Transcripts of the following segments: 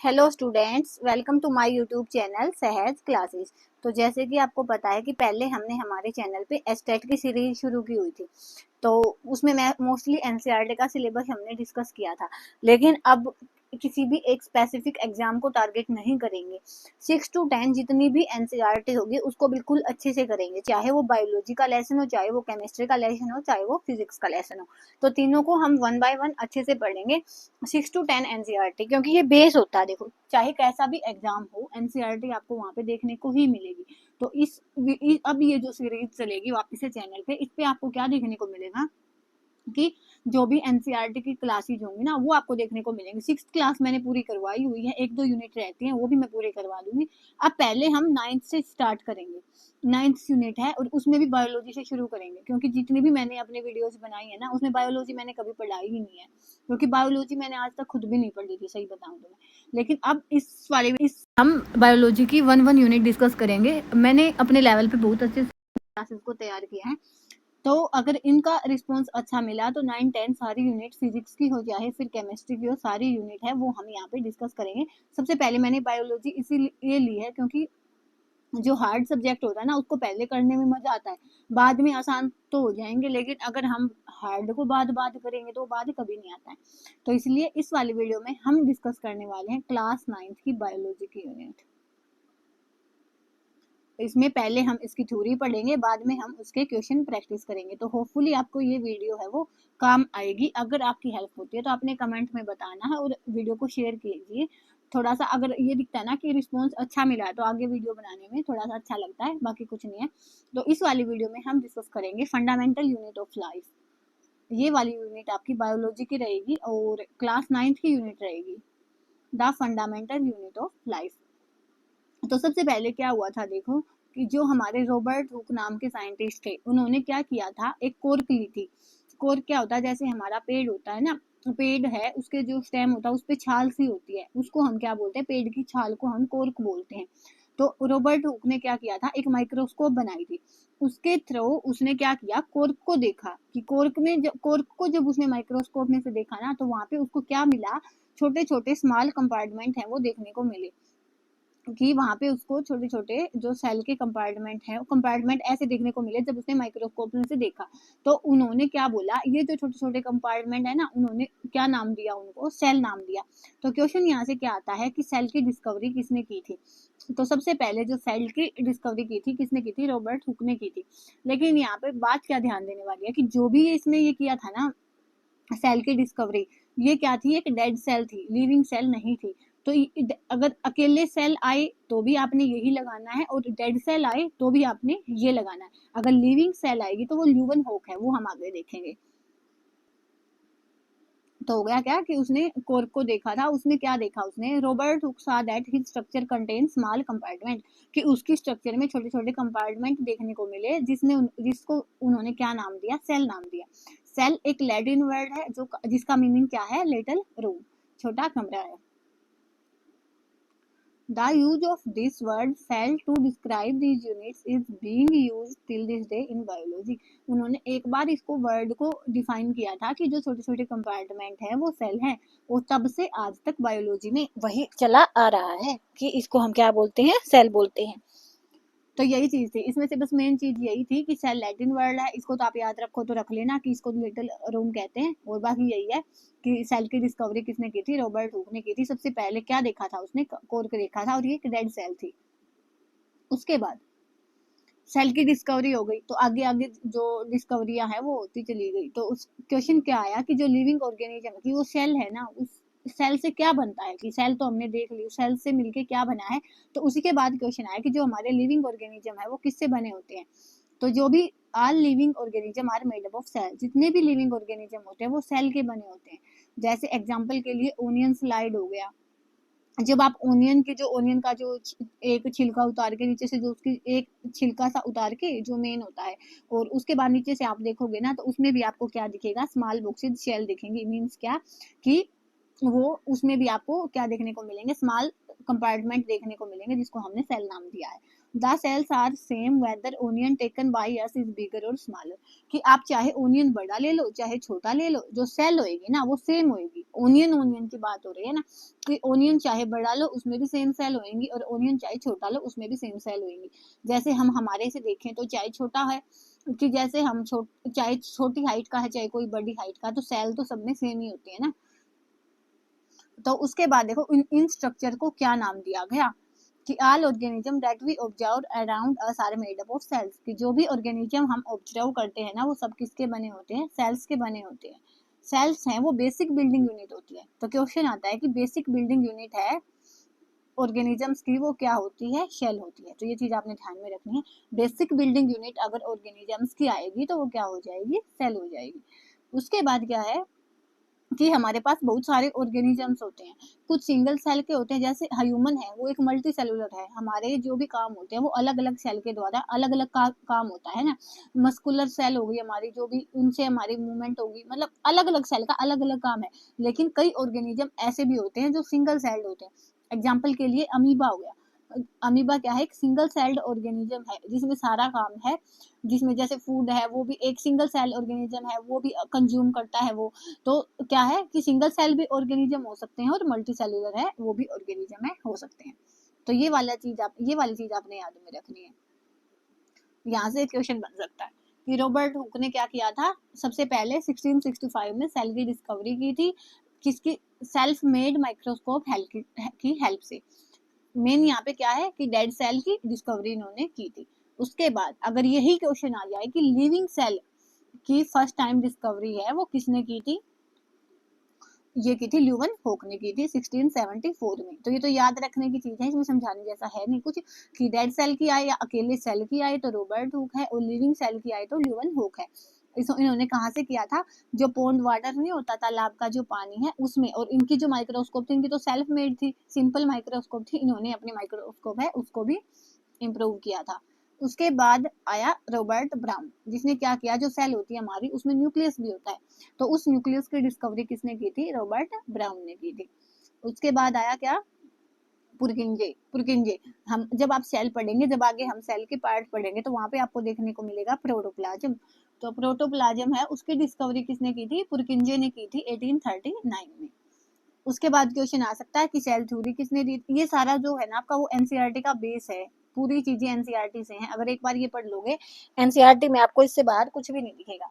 Hello students, welcome to my YouTube channel Sahaj classes. तो जैसे कि आपको पता है कि पहले हमने हमारे चैनल पे एस्टेट की सीरीज शुरू की हुई थी। तो उसमें मैं मोस्टली एनसीईआरटी का सिलेबस हमने डिस्कस किया था, लेकिन अब किसी भी एक स्पेसिफिक एग्जाम को टारगेट नहीं करेंगे। 6 to 10 जितनी भी एनसीईआरटी होगी उसको बिल्कुल अच्छे से करेंगे, चाहे वो बायोलॉजी का लेसन हो, चाहे वो केमिस्ट्री का लेसन हो, चाहे वो फिजिक्स का लेसन हो। तो तीनों को हम 1 by 1 अच्छे से पढ़ेंगे। 6 to 10 एनसीईआरटी, क्योंकि ये बेस होता है। देखो, चाहे कैसा भी एग्जाम हो, एनसीईआरटी आपको वहां पे देखने को ही मिलेगी। तो अब ये जो सीरीज चलेगी वापस से चैनल पे, इस पे आपको क्या देखने को मिलेगा कि जो भी एनसीईआरटी की क्लासेज होंगी ना, वो आपको देखने को मिलेंगी। 6th क्लास मैंने पूरी करवाई हुई है, 1-2 यूनिट रहती हैं, वो भी मैं पूरी करवा दूंगी। अब पहले हम 9th से स्टार्ट करेंगे। 9th यूनिट है और उसमें भी बायोलॉजी से शुरू करेंगे, क्योंकि जितनी भी मैंने अपने वीडियोस बनाई है ना, उसमें बायोलॉजी मैंने कभी पढ़ाई ही नहीं है, क्योंकि बायोलॉजी मैंने आज तक खुद भी नहीं पढ़ी थी, सही बताऊं तो मैं। लेकिन अब इस वाले में हम बायोलॉजी की 1 यूनिट डिस्कस करेंगे। मैंने अपने लेवल पे बहुत अच्छे क्लासेस को तैयार किया है। तो अगर इनका रिस्पॉन्स अच्छा मिला तो 9-10 सारी यूनिट फिजिक्स की हो, चाहे फिर केमिस्ट्री की हो, सारी यूनिट है वो हम यहाँ पे डिस्कस करेंगे। सबसे पहले मैंने बायोलॉजी इसीलिए ली है क्योंकि जो हार्ड सब्जेक्ट होता है ना, उसको पहले करने में मजा आता है, बाद में आसान तो हो जाएंगे, लेकिन अगर हम हार्ड को बाद करेंगे तो बाद कभी नहीं आता है। तो इसलिए इस वाली वीडियो में हम डिस्कस करने वाले हैं क्लास 9th की बायोलॉजी की यूनिट। इसमें पहले हम इसकी थ्योरी पढ़ेंगे, बाद में हम उसके क्वेश्चन प्रैक्टिस करेंगे। तो होपफुली आपको ये वीडियो है वो काम आएगी। अगर आपकी हेल्प होती है तो आपने कमेंट में बताना है और वीडियो को शेयर कीजिए। थोड़ा सा अगर ये दिखता है ना कि रिस्पॉन्स अच्छा मिला है, तो आगे वीडियो बनाने में थोड़ा सा अच्छा लगता है, बाकी कुछ नहीं है। तो इस वाली वीडियो में हम डिस्कस करेंगे फंडामेंटल यूनिट ऑफ लाइफ। ये वाली यूनिट आपकी बायोलॉजी की रहेगी और क्लास 9th की यूनिट रहेगी, the fundamental unit of life. तो सबसे पहले क्या हुआ था, देखो कि जो हमारे रॉबर्ट हुक नाम के साइंटिस्ट थे, उन्होंने क्या किया था, एक कोर्क ली थी। कोर्क क्या होता है, जैसे हमारा पेड़ होता है ना, पेड़ है, उसके जो स्टेम होता है उस पे छाल सी होती है, उसको हम क्या बोलते हैं, पेड़ की छाल को हम कोर्क बोलते हैं। तो रॉबर्ट हुक ने क्या किया था, एक माइक्रोस्कोप बनाई थी। उसके थ्रू उसने क्या किया, कोर्क को देखा कि कोर्क को जब उसने माइक्रोस्कोप में से देखा ना, तो वहां पे उसको क्या मिला, छोटे छोटे स्मॉल कंपार्टमेंट है वो देखने को मिले। कि वहां पे उसको छोटे छोटे जो सेल के कंपार्टमेंट है, कंपार्टमेंट ऐसे देखने को मिले जब उसने माइक्रोस्कोप में से देखा। तो उन्होंने क्या बोला, ये जो छोटे छोटे कंपार्टमेंट है ना, उन्होंने क्या नाम दिया, उनको सेल नाम दिया। तो क्वेश्चन यहाँ से क्या आता है कि सेल की डिस्कवरी किसने की थी। तो सबसे पहले जो सेल की डिस्कवरी की थी, किसने की थी, रॉबर्ट हुक ने की थी। लेकिन यहाँ पे बात क्या ध्यान देने वाली है कि जो भी इसने ये किया था ना, सेल की डिस्कवरी, ये क्या थी, एक डेड सेल थी, लिविंग सेल नहीं थी। तो अगर अकेले सेल आए तो भी आपने यही लगाना है, और डेड सेल आए तो भी आपने ये लगाना है। अगर लिविंग सेल आएगी तो वो ल्यूवन होक है, वो हम आगे देखेंगे। तो हो गया क्या कि उसने कोर्क को देखा था, उसने क्या देखा, उसने रॉबर्ट हुक सा that his structure contain small compartment, कि उसकी स्ट्रक्चर में छोटे छोटे कंपार्टमेंट देखने को मिले, जिसको उन्होंने क्या नाम दिया, सेल नाम दिया। सेल एक लैटिन वर्ड है जो जिसका मीनिंग क्या है, लिटिल रूम, छोटा कमरा है। The use of this word cell to describe these units is being used till this day in biology. उन्होंने एक बार इसको वर्ड को डिफाइन किया था कि जो छोटे छोटे कंपार्टमेंट है वो सेल है, और तब से आज तक बायोलॉजी में वही चला आ रहा है कि इसको हम क्या बोलते हैं, सेल बोलते हैं। तो यही चीज थी इसमें से, बस मेन चीज यही थी कि सेल लैटिन वर्ड है, इसको तो आप याद रखो, तो रख लेना कि इसको लिटिल रूम कहते हैं। और बाकी यही है कि सेल की डिस्कवरी किसने की थी, रॉबर्ट हुक ने की थी। सबसे पहले क्या देखा था उसने, कोर्क देखा था, और ये एक डेड सेल थी। उसके बाद सेल की डिस्कवरी हो गई, तो आगे आगे जो डिस्कवरियां है वो होती चली गई। तो उस क्वेश्चन क्या आया कि जो लिविंग ऑर्गेनिज्म की वो सेल है ना, उस सेल से क्या बनता है, कि सेल तो हमने देख ली, सेल से मिलके क्या बना है। तो उसी के बाद क्वेश्चन आया कि जो हमारे लिविंग ऑर्गेनिज्म है वो किससे बने होते हैं। तो जो भी all living organism are made up of cell, जितने भी लिविंग ऑर्गेनिज्म होते हैं वो सेल के बने होते हैं। जैसे एग्जांपल के लिए ओनियन स्लाइड हो गया। जब आप ओनियन के जो ओनियन का जो एक छिलका उतार के नीचे से, जो उसकी एक छिलका सा उतार के जो मेन होता है, और उसके बाद नीचे से आप देखोगे ना, तो उसमें भी आपको क्या दिखेगा, स्मॉल बॉक्सेस शेल दिखेंगे। मीन्स क्या कि वो उसमें भी आपको क्या देखने को मिलेंगे, स्मॉल कंपार्टमेंट देखने को मिलेंगे, जिसको हमने सेल नाम दिया है। The cells are same whether onion taken by us is bigger और स्मॉलर, कि आप चाहे ओनियन बड़ा ले लो चाहे छोटा ले लो, जो सेल होएगी ना वो सेम होएगी। ओनियन की बात हो रही है ना, कि ओनियन चाहे बड़ा लो उसमें भी सेम सेल होएंगी, और ओनियन चाहे छोटा लो उसमें भी सेम सेल होएंगी। जैसे हम हमारे से देखें तो चाहे छोटा है, कि जैसे हम चाहे छोटी हाइट का है चाहे कोई बड़ी हाइट का, तो सेल तो सब में सेम ही होती है ना। तो उसके बाद देखो इन स्ट्रक्चर को क्या नाम दिया गया, कि all organism that we observe around us are made up of cells, कि जो भी ऑर्गेनिज्म हम ऑब्जर्व करते हैं ना वो सब किसके बने होते हैं, सेल्स के बने होते हैं। सेल्स हैं वो बेसिक बिल्डिंग यूनिट होती है। तो क्वेश्चन आता है कि बेसिक बिल्डिंग यूनिट है ऑर्गेनिजम्स की वो क्या होती है, शेल होती है। तो ये चीज आपने ध्यान में रखनी है। बेसिक बिल्डिंग यूनिट अगर ऑर्गेनिजम्स की आएगी तो वो क्या हो जाएगी, सेल हो जाएगी। उसके बाद क्या है कि हमारे पास बहुत सारे ऑर्गेनिजम्स होते हैं, कुछ सिंगल सेल के होते हैं, जैसे ह्यूमन है वो एक मल्टी सेलुलर है। हमारे जो भी काम होते हैं वो अलग अलग सेल के द्वारा अलग अलग काम होता है ना। मस्कुलर सेल हो गई हमारी, जो भी उनसे हमारी मूवमेंट होगी, मतलब अलग अलग सेल का अलग अलग काम है। लेकिन कई ऑर्गेनिज्म ऐसे भी होते हैं जो सिंगल सेल्ड होते हैं। एग्जाम्पल के लिए अमीबा हो गया। अमीबा क्या है, एक सिंगल सेल्ड ऑर्गेनिज्म है जिसमें सारा काम है, जिसमें जैसे फूड है वो भी एक सिंगल सेल ऑर्गेनिज्म है, वो भी कंज्यूम करता है वो। तो क्या है कि सिंगल सेल भी ऑर्गेनिज्म हो सकते हैं, और मल्टी सेलुलर है वो भी ऑर्गेनिज्म है हो सकते हैं। तो ये वाली चीज आपने याद में रखनी है। यहाँ से क्वेश्चन बन सकता है कि रॉबर्ट हुक ने क्या किया था, सबसे पहले 1665 में सेल की डिस्कवरी की थी, किसकी, सेल्फ मेड माइक्रोस्कोप की हेल्प से। मेन यहाँ पे क्या है कि डेड सेल की डिस्कवरी इन्होंने की थी। उसके बाद अगर यही क्वेश्चन आ जाए कि लिविंग सेल की फर्स्ट टाइम डिस्कवरी है वो किसने की थी, ये की थी ल्यूवन होक ने की थी 1674 में। तो ये तो याद रखने की चीज है, इसमें समझाने जैसा है नहीं कुछ, कि डेड सेल की आए या अकेले सेल की आए तो रॉबर्ट हुक है, और लिविंग सेल की आए तो ल्यूवन होक है। इन्होंने कहाँ से किया था, जो पॉन्ड वाटर नहीं होता तालाब का जो पानी है उसमें, और इनकी जो माइक्रोस्कोप थी इनकी तो सेल्फ मेड थी, सिंपल माइक्रोस्कोप थी, इन्होंने अपनी माइक्रोस्कोप है उसको भी इम्प्रूव किया था। उसके बाद आया रॉबर्ट ब्राउन, जिसने क्या किया, जो सेल होती है हमारी उसमें न्यूक्लियस भी होता है, तो उस न्यूक्लियस की डिस्कवरी किसने की थी, रॉबर्ट ब्राउन ने की थी। उसके बाद आया क्या, पुरकिंजे। हम जब आप सेल पढ़ेंगे, जब आगे हम सेल के पार्ट पढ़ेंगे तो वहां पे आपको देखने को मिलेगा प्रोटोप्लाज्म। तो प्रोटोप्लाज्म है उसकी डिस्कवरी किसने की थी, पुरकिंजे ने की थी 1839 में। उसके बाद क्वेश्चन आ सकता है कि सेल थ्योरी किसने दी। ये सारा जो है ना आपका वो एनसीईआरटी का बेस है, पूरी चीजें एनसीईआरटी से हैं। अगर एक बार ये पढ़ लोगे एनसीईआरटी में आपको इससे बाहर कुछ भी नहीं दिखेगा।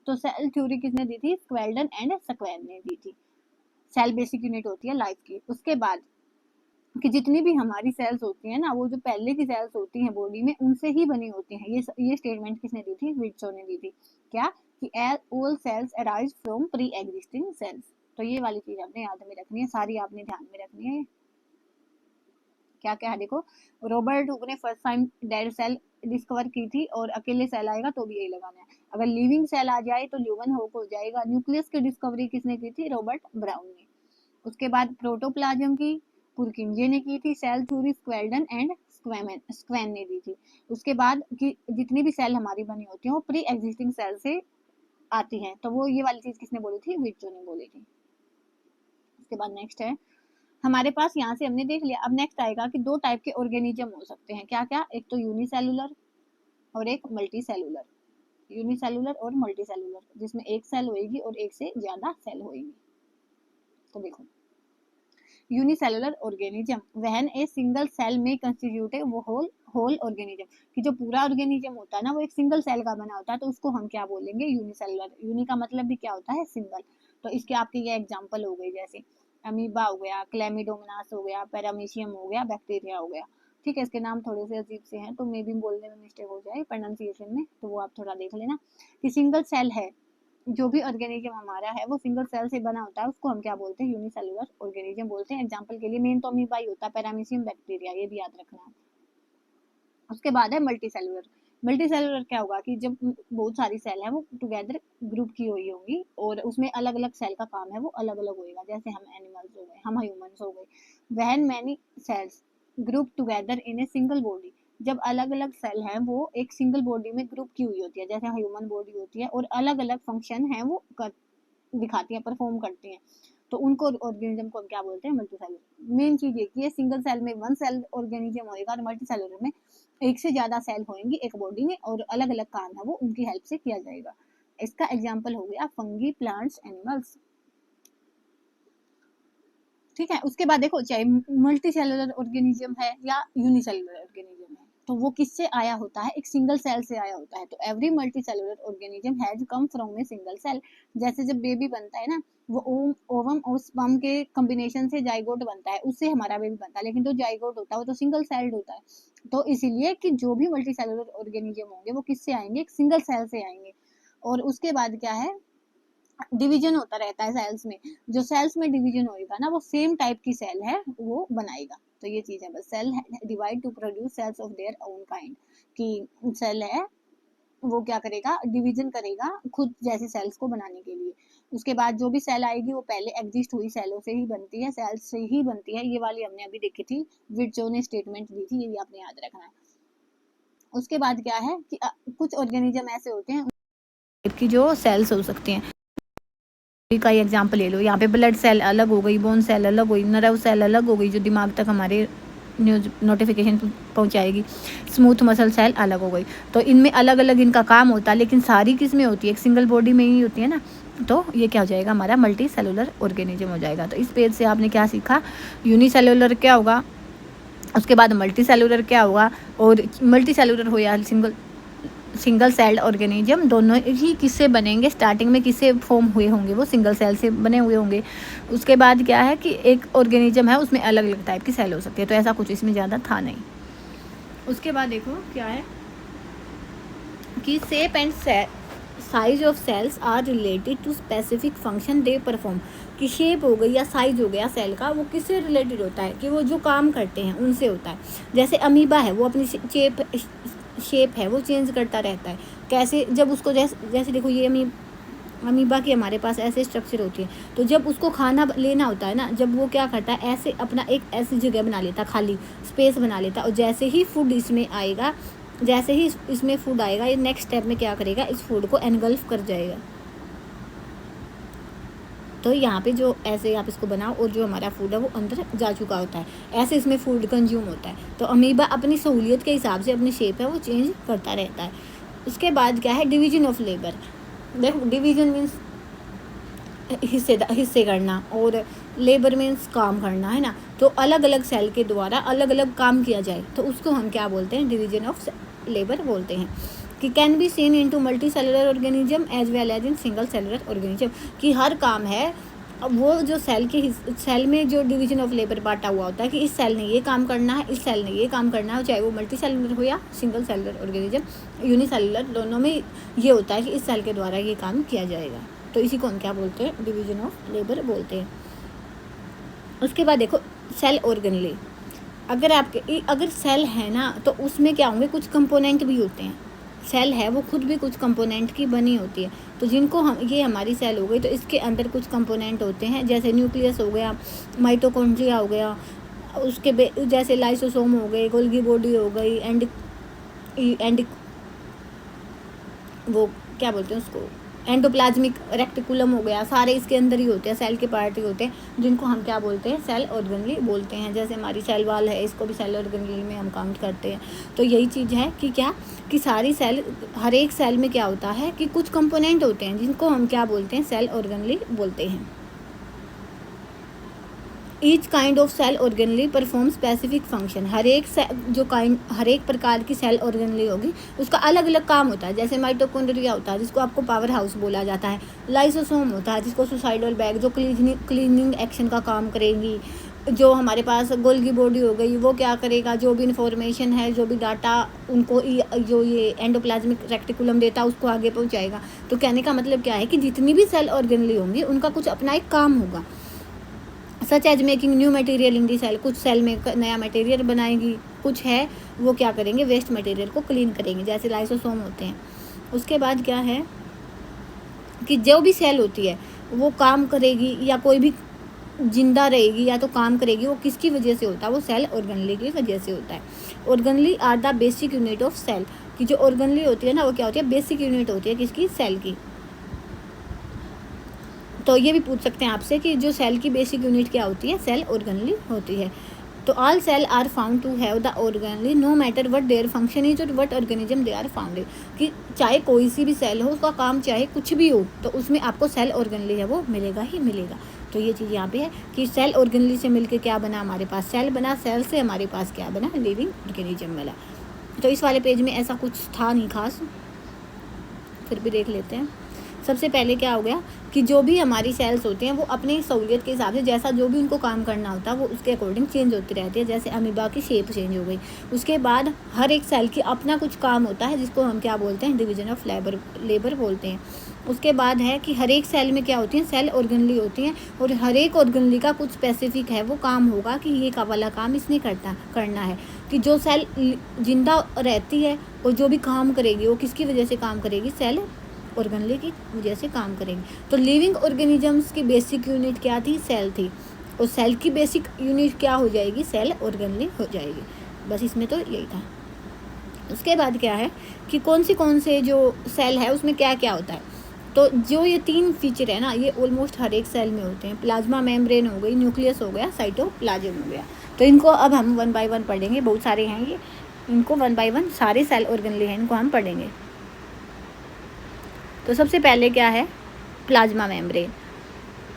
तो सेल थ्योरी किसने दी थी, स्क्वेल्डन एंड स्क्वेर ने दी थी। सेल बेसिक यूनिट होती है लाइफ की। उसके बाद कि जितनी भी हमारी सेल्स होती हैं ना वो जो पहले की सेल्स होती हैं बॉडी में उनसे ही बनी होती हैं। ये स्टेटमेंट किसने दी थी, विट्सो ने दी थी। क्या, कि all cells arise from pre existing cells. तो ये वाली चीज आपने याद में रखनी है, सारी आपने ध्यान में रखनी है। क्या क्या है देखो, रॉबर्ट हुक ने first time dead cell discover की थी, और अकेले सेल आएगा तो भी यही लगाना है। अगर लिविंग सेल आ जाए तो ल्यूवन हुक हो जाएगा। न्यूक्लियस की डिस्कवरी किसने की थी, रॉबर्ट ब्राउन ने। उसके बाद प्रोटोप्लाज्म की पुरकिंजे ने की थी। सेल थ्योरी स्क्वेल्डन एंड स्क्वेन ने दी थी। उसके बाद कि जितनी भी सेल हमारी बनी होती हैं वो प्री एग्जिस्टिंग सेल से आती हैं, तो वो ये वाली चीज किसने बोली थी, विट्सो ने बोली थी। उसके बाद नेक्स्ट है हमारे पास, यहाँ से हमने देख लिया। अब नेक्स्ट आएगा कि दो टाइप के ऑर्गेनिज्म हो सकते हैं, क्या क्या, एक तो यूनिसेलुलर और एक मल्टी सेलुलर। यूनिसेलुलर और मल्टी सेलुलर, जिसमें एक सेल होएगी और एक से ज्यादा सेल होएगी। तो देखो, unicellular organism when a single cell में कंस्टिट्यूट वो होल ऑर्गेनिज्म, कि जो पूरा ऑर्गेनिज्म होता है ना वो एक सिंगल सेल का बना होता है, तो उसको हम क्या बोलेंगे, यूनिसेलुलर। यूनि का मतलब भी क्या होता है, सिंगल। तो इसके आपके ये एग्जांपल हो गई, जैसे अमीबा हो गया, क्लेमिडोमोनास हो गया, पैरामीशियम हो गया, बैक्टीरिया हो गया। ठीक है, इसके नाम थोड़े से अजीब से हैं तो मे भी बोलने में मिस्टेक हो जाए प्रोनाउंसिएशन में, तो वो आप थोड़ा देख लेना। कि सिंगल सेल है, जो भी ऑर्गेनिज्म हमारा है वो सिंगल सेल से बना होता है, उसको हम क्या बोलते हैं, यूनिसेलुलर ऑर्गेनिज्म बोलते हैं। एग्जांपल के लिए मेन तो अमीबा ही होता है, पैरामीशियम, बैक्टीरिया, ये भी याद रखना है। उसके बाद है मल्टी सेलुलर। मल्टी सेलुलर क्या होगा कि जब बहुत सारी सेल है वो टुगेदर ग्रुप की हुई होंगी, और उसमें अलग अलग सेल का काम है वो अलग अलग होएगा। जैसे हम एनिमल्स हो गए, हम ह्यूमंस हो गए। When many cells group together in a single body, जब अलग अलग सेल हैं वो एक सिंगल बॉडी में ग्रुप की हुई होती है, जैसे ह्यूमन बॉडी होती है, और अलग अलग फंक्शन है वो दिखाती है, परफॉर्म करती हैं। तो उनको ऑर्गेनिज्म को हम क्या बोलते हैं, मल्टी सेलुलर। मेन चीज ये है, सिंगल सेल में वन सेल ऑर्गेनिज्म होएगा और मल्टी सेलुलर में एक से ज्यादा सेल होंगी एक बॉडी में और अलग अलग काम है वो उनकी हेल्प से किया जाएगा। इसका एग्जाम्पल हो गया फंगी, प्लांट्स, एनिमल्स। ठीक है, उसके बाद देखो चाहे मल्टी सेलुलर ऑर्गेनिज्म है या यूनिसेलुलर ऑर्गेनिज्म है तो वो किससे आया होता है, एक सिंगल सेल से आया होता है। तो every multi cellular organism has come from a single cell. जैसे जब बेबी बनता है ना, वो ओवम और स्पर्म के कॉम्बिनेशन से जाइगोट बनता है, उससे हमारा बेबी बनता है, लेकिन जो जाइगोट होता है वो तो सिंगल सेल्ड होता है। तो इसीलिए कि जो भी मल्टी सेलुलर ऑर्गेनिज्म होंगे वो किससे आएंगे, एक सिंगल सेल से आएंगे। और उसके बाद क्या है, डिवीजन होता रहता है सेल्स में। जो सेल्स में डिवीजन होएगा ना वो सेम टाइप की सेल है वो बनाएगा। तो ये चीज है बस, cell divide to produce cells of their own kind, कि सेल है वो क्या करेगा, डिवीजन करेगा खुद जैसे सेल्स को बनाने के लिए। उसके बाद जो भी सेल आएगी वो पहले एग्जिस्ट हुई सेलों से ही बनती है, सेल्स से ही बनती है। ये वाली हमने अभी देखी थी, विर्ट्जो ने स्टेटमेंट दी थी, ये भी आपने याद रखना है। उसके बाद क्या है कि कुछ ऑर्गेनिज्म ऐसे होते हैं कि जो सेल्स हो सकते हैं, का एग्जांपल ले लो, यहाँ पे ब्लड सेल अलग हो गई, बोन सेल अलग हुई, नर्व सेल अलग हो गई जो दिमाग तक हमारे न्यूज नोटिफिकेशन पहुंचाएगी, स्मूथ मसल सेल अलग हो गई। तो इनमें अलग अलग इनका काम होता है, लेकिन सारी किस में होती है, एक सिंगल बॉडी में ही होती है ना। तो ये क्या हो जाएगा, हमारा मल्टी सेलुलर ऑर्गेनिज्म हो जाएगा। तो इस पेज से आपने क्या सीखा, यूनिसेलुलर क्या होगा, उसके बाद मल्टी सेलुलर क्या होगा, और मल्टी सेलुलर हो या सिंगल सेल्ड ऑर्गेनिज्म दोनों ही किससे बनेंगे, स्टार्टिंग में किससे फॉर्म हुए होंगे, वो सिंगल सेल से बने हुए होंगे। उसके बाद क्या है कि एक ऑर्गेनिज्म है उसमें अलग अलग टाइप की सेल हो सकती है, तो ऐसा कुछ इसमें ज़्यादा था नहीं। उसके बाद देखो क्या है कि shape and size of cells are related to specific function they perform, कि शेप हो गई या साइज हो गया सेल का, वो किससे रिलेटेड होता है, कि वो जो काम करते हैं उनसे होता है। जैसे अमीबा है वो अपनी शेप है वो चेंज करता रहता है, कैसे, जब उसको जैसे देखो ये अमीबा की हमारे पास ऐसे स्ट्रक्चर होती है, तो जब उसको खाना लेना होता है ना, जब वो क्या करता है, ऐसे अपना एक ऐसी जगह बना लेता, खाली स्पेस बना लेता, और जैसे ही फूड इसमें आएगा, जैसे ही इसमें फूड आएगा, ये नेक्स्ट स्टेप में क्या करेगा, इस फूड को एनगल्फ कर जाएगा। तो यहाँ पे जो ऐसे आप इसको बनाओ और जो हमारा फूड है वो अंदर जा चुका होता है, ऐसे इसमें फूड कंज्यूम होता है। तो अमीबा अपनी सहूलियत के हिसाब से अपनी शेप है वो चेंज करता रहता है। उसके बाद क्या है, डिवीजन ऑफ लेबर। देखो डिवीजन मीन्स हिस्से करना और लेबर मीन्स काम करना, है ना। तो अलग अलग सेल के द्वारा अलग अलग काम किया जाए तो उसको हम क्या बोलते हैं, डिवीजन ऑफ लेबर बोलते हैं। कि can be seen into multi cellular organism as well as in single cellular organism, कि हर काम है वो जो सेल में जो डिवीजन ऑफ लेबर बांटा हुआ होता है कि इस सेल ने ये काम करना है, इस सेल ने ये काम करना है, चाहे वो मल्टी सेलुलर हो या सिंगल सेलुलर ऑर्गेनिज्म, यूनिसेलुलर, दोनों में ये होता है कि इस सेल के द्वारा ये काम किया जाएगा। तो इसी को हम क्या बोलते हैं, डिवीजन ऑफ लेबर बोलते हैं। उसके बाद देखो सेल ऑर्गेनली, अगर सेल है ना तो उसमें क्या होंगे, कुछ कंपोनेंट भी होते हैं। सेल है वो खुद भी कुछ कंपोनेंट की बनी होती है, तो जिनको हम, ये हमारी सेल हो गई तो इसके अंदर कुछ कंपोनेंट होते हैं, जैसे न्यूक्लियस हो गया, माइटोकॉन्ड्रिया हो गया, उसके जैसे लाइसोसोम हो गए, गोल्गी बॉडी हो गई, एंड वो क्या बोलते हैं उसको, एंडोप्लाज्मिक रेक्टिकुलम हो गया, सारे इसके अंदर ही होते हैं, सेल के पार्ट ही होते हैं, जिनको हम क्या बोलते हैं, सेल ऑर्गेनली बोलते हैं। जैसे हमारी सेल वाल है, इसको भी सेल ऑर्गेनली में हम काउंट करते हैं। तो यही चीज़ है कि क्या, कि सारी सेल, हर एक सेल में क्या होता है कि कुछ कंपोनेंट होते हैं जिनको हम क्या बोलते हैं, सेल ऑर्गेनली बोलते हैं। Each kind of cell organelle perform specific function, हर एक प्रकार की सेल ऑर्गेनली होगी उसका अलग अलग काम होता है। जैसे माइटोकॉन्ड्रिया होता है जिसको आपको पावर हाउस बोला जाता है, लाइसोसोम होता है जिसको सुसाइडल बैग, जो क्लीनिंग एक्शन का काम करेगी, जो हमारे पास गोल्गी बॉडी हो गई वो क्या करेगा, जो भी इंफॉर्मेशन है, जो भी डाटा उनको जो ये एंडोप्लाज्मिक रेक्टिकुलम देता है उसको आगे पहुँचाएगा। तो कहने का मतलब क्या है कि जितनी भी सेल ऑर्गेनली होंगी उनका कुछ अपना एक काम होगा। Such as making new material in the cell, कुछ सेल में नया मटेरियल बनाएगी, कुछ है वो क्या करेंगे, वेस्ट मटेरियल को क्लीन करेंगे, जैसे लाइसोसोम होते हैं। उसके बाद क्या है कि जो भी सेल होती है वो काम करेगी या कोई भी जिंदा रहेगी या तो काम करेगी, वो किसकी वजह से होता है, वो सेल ऑर्गेनली की वजह से होता है। Organelles are the basic unit of cell, कि जो ऑर्गेनली होती है ना वो क्या होती है, बेसिक यूनिट होती है किसकी, सेल की। तो ये भी पूछ सकते हैं आपसे कि जो सेल की बेसिक यूनिट क्या होती है, सेल ऑर्गेनली होती है। तो all cell are found to have the organelle no matter what their function is और what organism they are found, कि चाहे कोई सी भी सेल हो, उसका काम चाहे कुछ भी हो, तो उसमें आपको सेल ऑर्गेनली है वो मिलेगा ही मिलेगा। तो ये चीज़ यहाँ पे है कि सेल ऑर्गेनली से मिलके क्या बना, हमारे पास सेल बना, सेल से हमारे पास क्या बना, लिविंग ऑर्गेनिज्म मिला। तो इस वाले पेज में ऐसा कुछ था नहीं खास, फिर भी देख लेते हैं। सबसे पहले क्या हो गया कि जो भी हमारी सेल्स होती हैं वो अपनी सहूलियत के हिसाब से जैसा जो भी उनको काम करना होता है वो उसके अकॉर्डिंग चेंज होती रहती है। जैसे अमीबा की शेप चेंज हो गई, उसके बाद हर एक सेल की अपना कुछ काम होता है जिसको हम क्या बोलते हैं, डिवीजन ऑफ लेबर बोलते हैं। उसके बाद है कि हर एक सेल में क्या होती हैं, सेल ऑर्गेनली होती हैं, और हर एक ऑर्गेनली का कुछ स्पेसिफिक है वो काम होगा कि ये का वाला काम इसने करना है। कि जो सेल जिंदा रहती है और जो भी काम करेगी वो किसकी वजह से काम करेगी, सेल ऑर्गेनली की वजह से काम करेंगे। तो लिविंग ऑर्गेनिजम्स की बेसिक यूनिट क्या थी, सेल थी, और सेल की बेसिक यूनिट क्या हो जाएगी, सेल ऑर्गेनली हो जाएगी। बस इसमें तो यही था। उसके बाद क्या है कि कौन से जो सेल है उसमें क्या क्या होता है। तो जो ये 3 फीचर है ना, ये ऑलमोस्ट हर एक सेल में होते हैं। प्लाज्मा मेम्ब्रेन हो गई, न्यूक्लियस हो गया, साइटोप्लाज्म हो गया। तो इनको अब हम 1 बाय 1 पढ़ेंगे, बहुत सारे हैं ये, इनको 1 बाय 1 सारे सेल ऑर्गेनली हैं, इनको हम पढ़ेंगे। तो सबसे पहले क्या है, प्लाज्मा मेम्ब्रेन।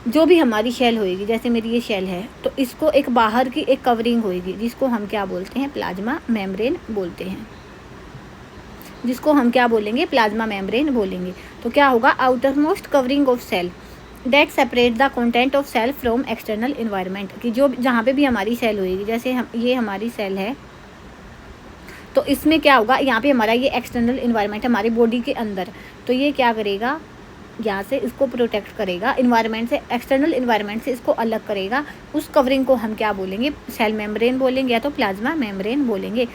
जो भी हमारी शेल होएगी, जैसे मेरी ये शेल है, तो इसको एक बाहर की एक कवरिंग होएगी जिसको हम क्या बोलते हैं, प्लाज्मा मेम्ब्रेन बोलते हैं, जिसको हम क्या बोलेंगे, प्लाज्मा मेम्ब्रेन बोलेंगे। तो क्या होगा, outermost covering of cell that separate the content of cell from external environment, कि जो जहाँ पे भी हमारी सेल होएगी, जैसे हम ये हमारी सेल है, तो इसमें क्या होगा, यहाँ पे हमारा ये एक्सटर्नल इन्वायरमेंट है हमारी बॉडी के अंदर, तो ये क्या करेगा, यहाँ से इसको प्रोटेक्ट करेगा इन्वायरमेंट से, एक्सटर्नल इन्वायरमेंट से इसको अलग करेगा। उस कवरिंग को हम क्या बोलेंगे, सेल मेम्ब्रेन बोलेंगे या तो प्लाज्मा मेम्ब्रेन बोलेंगे।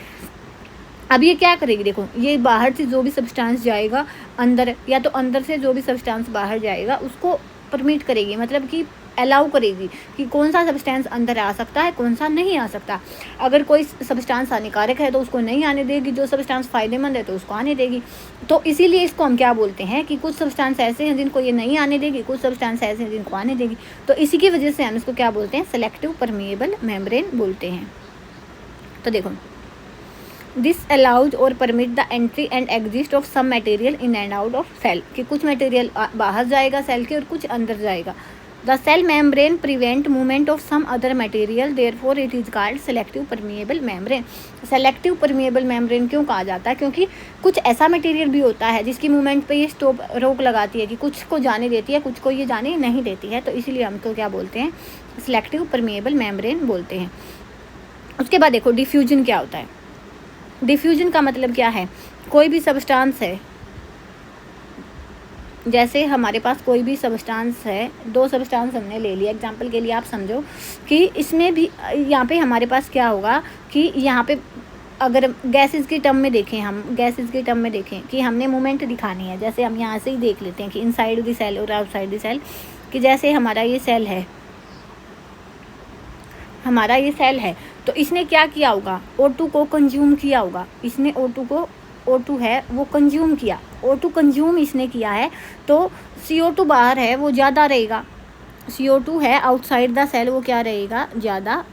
अब ये क्या करेगी, देखो ये बाहर से जो भी सब्सटेंस जाएगा अंदर, या तो अंदर से जो भी सब्सटेंस बाहर जाएगा उसको परमिट करेगी, मतलब कि अलाउ करेगी कि कौन सा सब्सटेंस अंदर आ सकता है, कौन सा नहीं आ सकता। अगर कोई सब्सटेंस हानिकारक है तो उसको नहीं आने देगी, जो सब्सटेंस फ़ायदेमंद है तो उसको आने देगी। तो इसीलिए इसको हम क्या बोलते हैं कि कुछ सब्सटेंस ऐसे हैं जिनको ये नहीं आने देगी, कुछ सब्सटेंस ऐसे हैं जिनको आने देगी। तो इसी की वजह से हम इसको क्या बोलते हैं, सेलेक्टिव परमिएबल मेम्ब्रेन बोलते हैं। तो देखो, दिस अलाउज और permit the entry and exit of some material in and out of cell, कि कुछ मटेरियल बाहर जाएगा सेल के और कुछ अंदर जाएगा। The cell membrane prevent movement of some other material, therefore it is called selective permeable membrane. Selective permeable membrane क्यों कहा जाता है, क्योंकि कुछ ऐसा मटेरियल भी होता है जिसकी मूवमेंट पे ये रोक लगाती है, कि कुछ को जाने देती है, कुछ को ये जाने नहीं देती है। तो इसीलिए हमको क्या बोलते हैं, सेलेक्टिव परमिएबल मेम्ब्रेन बोलते हैं। उसके बाद देखो, डिफ्यूजन क्या होता है। डिफ्यूजन का मतलब क्या है, कोई भी सब्सटेंस है, जैसे हमारे पास कोई भी सब्सटेंस है, 2 सब्सटेंस हमने ले लिया एग्जांपल के लिए, आप समझो कि इसमें भी यहाँ पे हमारे पास क्या होगा कि यहाँ पे अगर गैसेस की टर्म में देखें, हम गैसेस की टर्म में देखें कि हमने मूवमेंट दिखानी है, जैसे हम यहाँ से ही देख लेते हैं कि इनसाइड द सेल और आउटसाइड द सेल, कि जैसे हमारा ये सेल है, हमारा ये सेल है, तो इसने क्या किया होगा, O2 को कंज्यूम किया होगा, इसने O2 है वो कंज्यूम किया, O2 कंज्यूम इसने किया है, तो CO2 बाहर है वो ज़्यादा रहेगा, CO2 है आउटसाइड द सेल वो क्या रहेगा, ज़्यादा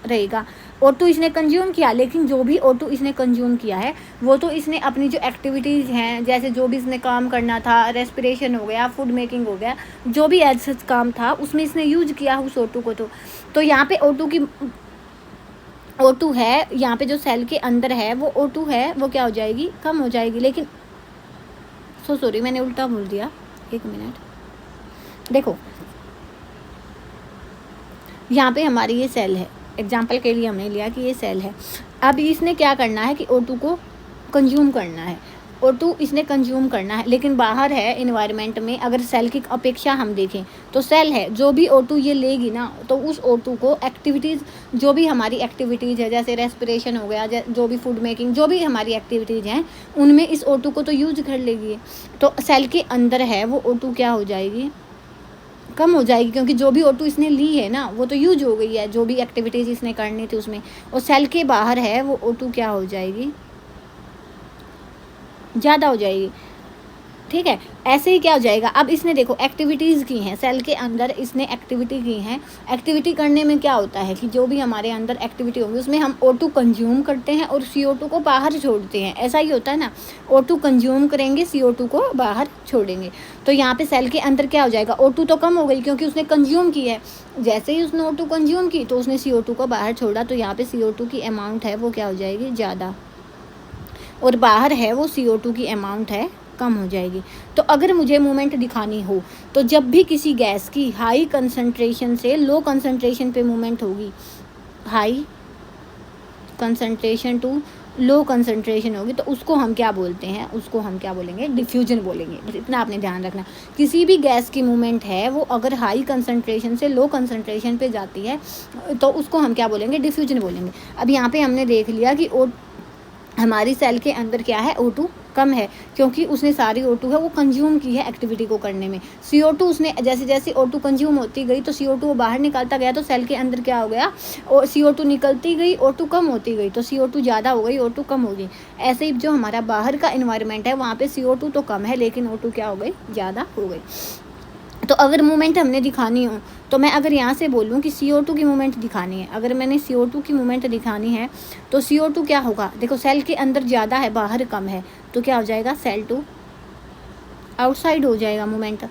रहेगा। O2 इसने कंज्यूम किया, लेकिन जो भी O2 इसने कंज्यूम किया है वो तो इसने अपनी जो एक्टिविटीज़ हैं, जैसे जो भी इसने काम करना था, रेस्पिरेशन हो गया, फूड मेकिंग हो गया, जो भी एज सच काम था उसमें इसने यूज किया उस O2 को। तो यहाँ पे O2 है, यहाँ पे जो सेल के अंदर है वो O2 है वो क्या हो जाएगी, कम हो जाएगी। लेकिन सॉरी मैंने उल्टा बोल दिया, 1 मिनट। देखो यहाँ पे हमारी ये सेल है, एग्जाम्पल के लिए हमने लिया कि ये सेल है। अब इसने क्या करना है कि O2 को कंज्यूम करना है, O2 इसने कंज्यूम करना है, लेकिन बाहर है इन्वायरमेंट में, अगर सेल की अपेक्षा हम देखें तो सेल है, जो भी O2 ये लेगी ना, तो उस O2 को एक्टिविटीज़, जो भी हमारी एक्टिविटीज़ है, जैसे रेस्पिरेशन हो गया, जो भी फूड मेकिंग, जो भी हमारी एक्टिविटीज़ हैं, उनमें इस O2 को तो यूज कर लेगी। तो सेल के अंदर है वो O2 क्या हो जाएगी, कम हो जाएगी, क्योंकि जो भी O2 इसने ली है ना वो तो यूज हो गई है, जो भी एक्टिविटीज़ इसने करनी थी उसमें। और सेल के बाहर है वो O2 क्या हो जाएगी, ज़्यादा हो जाएगी। ठीक है। ऐसे ही क्या हो जाएगा, अब इसने देखो एक्टिविटीज़ की हैं सेल के अंदर, इसने एक्टिविटी की हैं। एक्टिविटी करने में क्या होता है कि जो भी हमारे अंदर एक्टिविटी होगी उसमें हम O2 कंज्यूम करते हैं और CO2 को बाहर छोड़ते हैं, ऐसा ही होता है ना। O2 कंज्यूम करेंगे, CO2 को बाहर छोड़ेंगे। तो यहाँ पे सेल के अंदर क्या हो जाएगा, O2 तो कम हो गई क्योंकि उसने कंज्यूम की है। जैसे ही उसने O2 कंज्यूम की तो उसने CO2 को बाहर छोड़ा, तो यहाँ पे CO2 की अमाउंट है वो क्या हो जाएगी, ज़्यादा, और बाहर है वो CO2 की अमाउंट है कम हो जाएगी। तो अगर मुझे मूवमेंट दिखानी हो तो जब भी किसी गैस की हाई कंसंट्रेशन से लो कंसंट्रेशन पे मूवमेंट होगी, high concentration to low concentration होगी, तो उसको हम क्या बोलते हैं, उसको हम क्या बोलेंगे, डिफ्यूजन बोलेंगे। बस इतना आपने ध्यान रखना। किसी भी गैस की मूवमेंट है वो अगर हाई कंसंट्रेशन से लो कंसंट्रेशन पे जाती है तो उसको हम क्या बोलेंगे, डिफ्यूजन बोलेंगे। अब यहाँ पे हमने देख लिया कि हमारी सेल के अंदर क्या है, O2 कम है क्योंकि उसने सारी O2 है वो कंज्यूम की है एक्टिविटी को करने में। CO2 उसने जैसे जैसे O2 कंज्यूम होती गई तो CO2 वो बाहर निकालता गया, तो सेल के अंदर क्या हो गया, और CO2 निकलती गई, O2 कम होती गई, तो CO2 ज़्यादा हो गई, O2 कम हो गई। ऐसे ही जो हमारा बाहर का इन्वायरमेंट है वहाँ पे CO2 तो कम है लेकिन O2 क्या हो गई, ज़्यादा हो गई। तो अगर मूवमेंट हमने दिखानी हो तो मैं अगर यहाँ से बोलूँ कि CO2 की मूवमेंट दिखानी है, अगर मैंने CO2 की मूवमेंट दिखानी है तो CO2 क्या होगा, देखो सेल के अंदर ज़्यादा है बाहर कम है, तो क्या हो जाएगा, सेल टू आउटसाइड हो जाएगा मूवमेंट।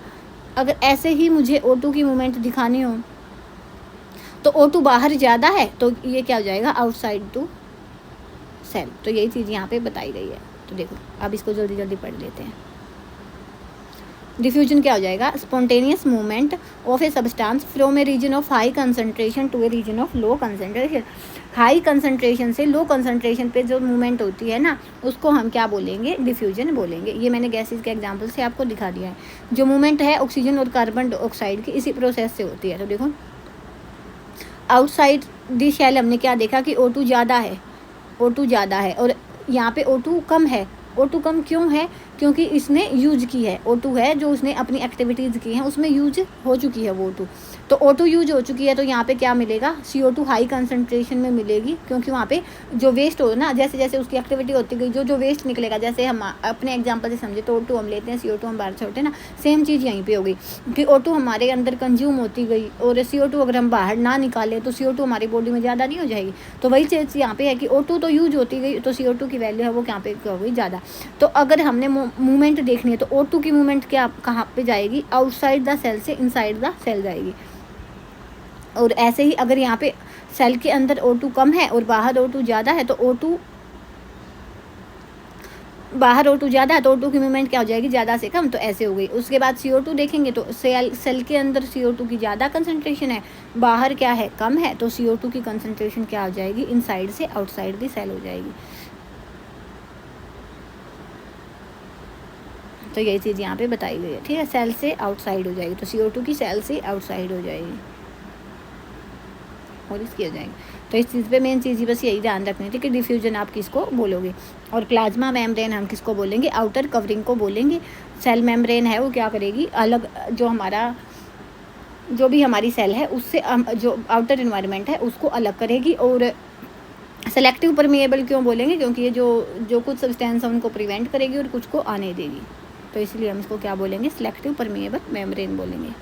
अगर ऐसे ही मुझे O2 की मूवमेंट दिखानी हो तो O2 बाहर ज़्यादा है तो ये क्या हो जाएगा, आउटसाइड टू सेल। तो यही चीज़ यहाँ पे बताई गई है। तो देखो अब इसको जल्दी जल्दी पढ़ लेते हैं। डिफ्यूजन क्या हो जाएगा, spontaneous movement of a substance from a region of high concentration to a region of low concentration. High concentration से लो कंसंट्रेशन पे जो मूवमेंट होती है ना उसको हम क्या बोलेंगे, डिफ्यूजन बोलेंगे। ये मैंने गैसेस के एग्जांपल से आपको दिखा दिया है। जो मूवमेंट है ऑक्सीजन और कार्बन डाइऑक्साइड की इसी प्रोसेस से होती है। तो देखो आउटसाइड दी शेल हमने क्या देखा कि O2 ज़्यादा है, O2 ज़्यादा है, और यहाँ पे O2 कम है। O2 कम क्यों है, क्योंकि इसने यूज की है। O2 है जो उसने अपनी एक्टिविटीज़ की हैं उसमें यूज हो चुकी है वो O2। तो O2 यूज हो चुकी है तो यहाँ पे क्या मिलेगा, CO2 हाई कंसंट्रेशन में मिलेगी क्योंकि वहाँ पे जो वेस्ट हो ना, जैसे जैसे उसकी एक्टिविटी होती गई जो वेस्ट निकलेगा, जैसे हम अपने एग्जाम्पल से समझे तो O2 हम लेते हैं, CO2 हम बाहर छोड़ते हैं ना, सेम चीज़ यहीं पर होगी कि O2 हमारे अंदर कंज्यूम होती गई और CO2 अगर हम बाहर ना निकालें तो CO2 हमारी बॉडी में ज़्यादा नहीं हो जाएगी। तो वही चीज़ यहाँ पे है कि O2 तो यूज होती गई तो CO2 की वैल्यू है वो यहाँ पे हो गई ज़्यादा। तो अगर हमने मूवमेंट देखनी है तो O2 की मूवमेंट क्या कहाँ पे जाएगी, आउटसाइड द सेल से इनसाइड द सेल जाएगी। और ऐसे ही अगर यहाँ पे सेल के अंदर O2 कम है और बाहर O2 ज़्यादा है तो बाहर O2 ज़्यादा है तो O2 की मूवमेंट क्या हो जाएगी, ज़्यादा से कम, तो ऐसे हो गई। उसके बाद CO2 देखेंगे तो सेल के अंदर CO2 की ज़्यादा कंसंट्रेशन है, बाहर क्या है, कम है, तो CO2 की कंसंट्रेशन क्या हो जाएगी, इनसाइड से आउटसाइड दी सेल हो जाएगी। तो यही चीज़ यहाँ पे बताई गई है, ठीक है। सेल से आउटसाइड हो जाएगी तो CO2 की सेल से आउटसाइड हो जाएगी और इसकी हो जाएगी। तो इस चीज़ पे मेन चीज़ बस यही ध्यान रखनी थी कि डिफ्यूजन आप किसको बोलोगे, और प्लाज्मा मेम्ब्रेन हम किसको बोलेंगे, आउटर कवरिंग को बोलेंगे। सेल मेम्ब्रेन है वो क्या करेगी, अलग जो भी हमारी सेल है उससे जो आउटर इन्वायरमेंट है उसको अलग करेगी। और सेलेक्टिव परमिएबल क्यों बोलेंगे, क्योंकि ये जो कुछ सब्सटेंस है उनको प्रिवेंट करेगी और कुछ को आने देगी, तो इसलिए हम इसको क्या बोलेंगे, सेलेक्टिव परमिएबल मेम्ब्रेन बोलेंगे।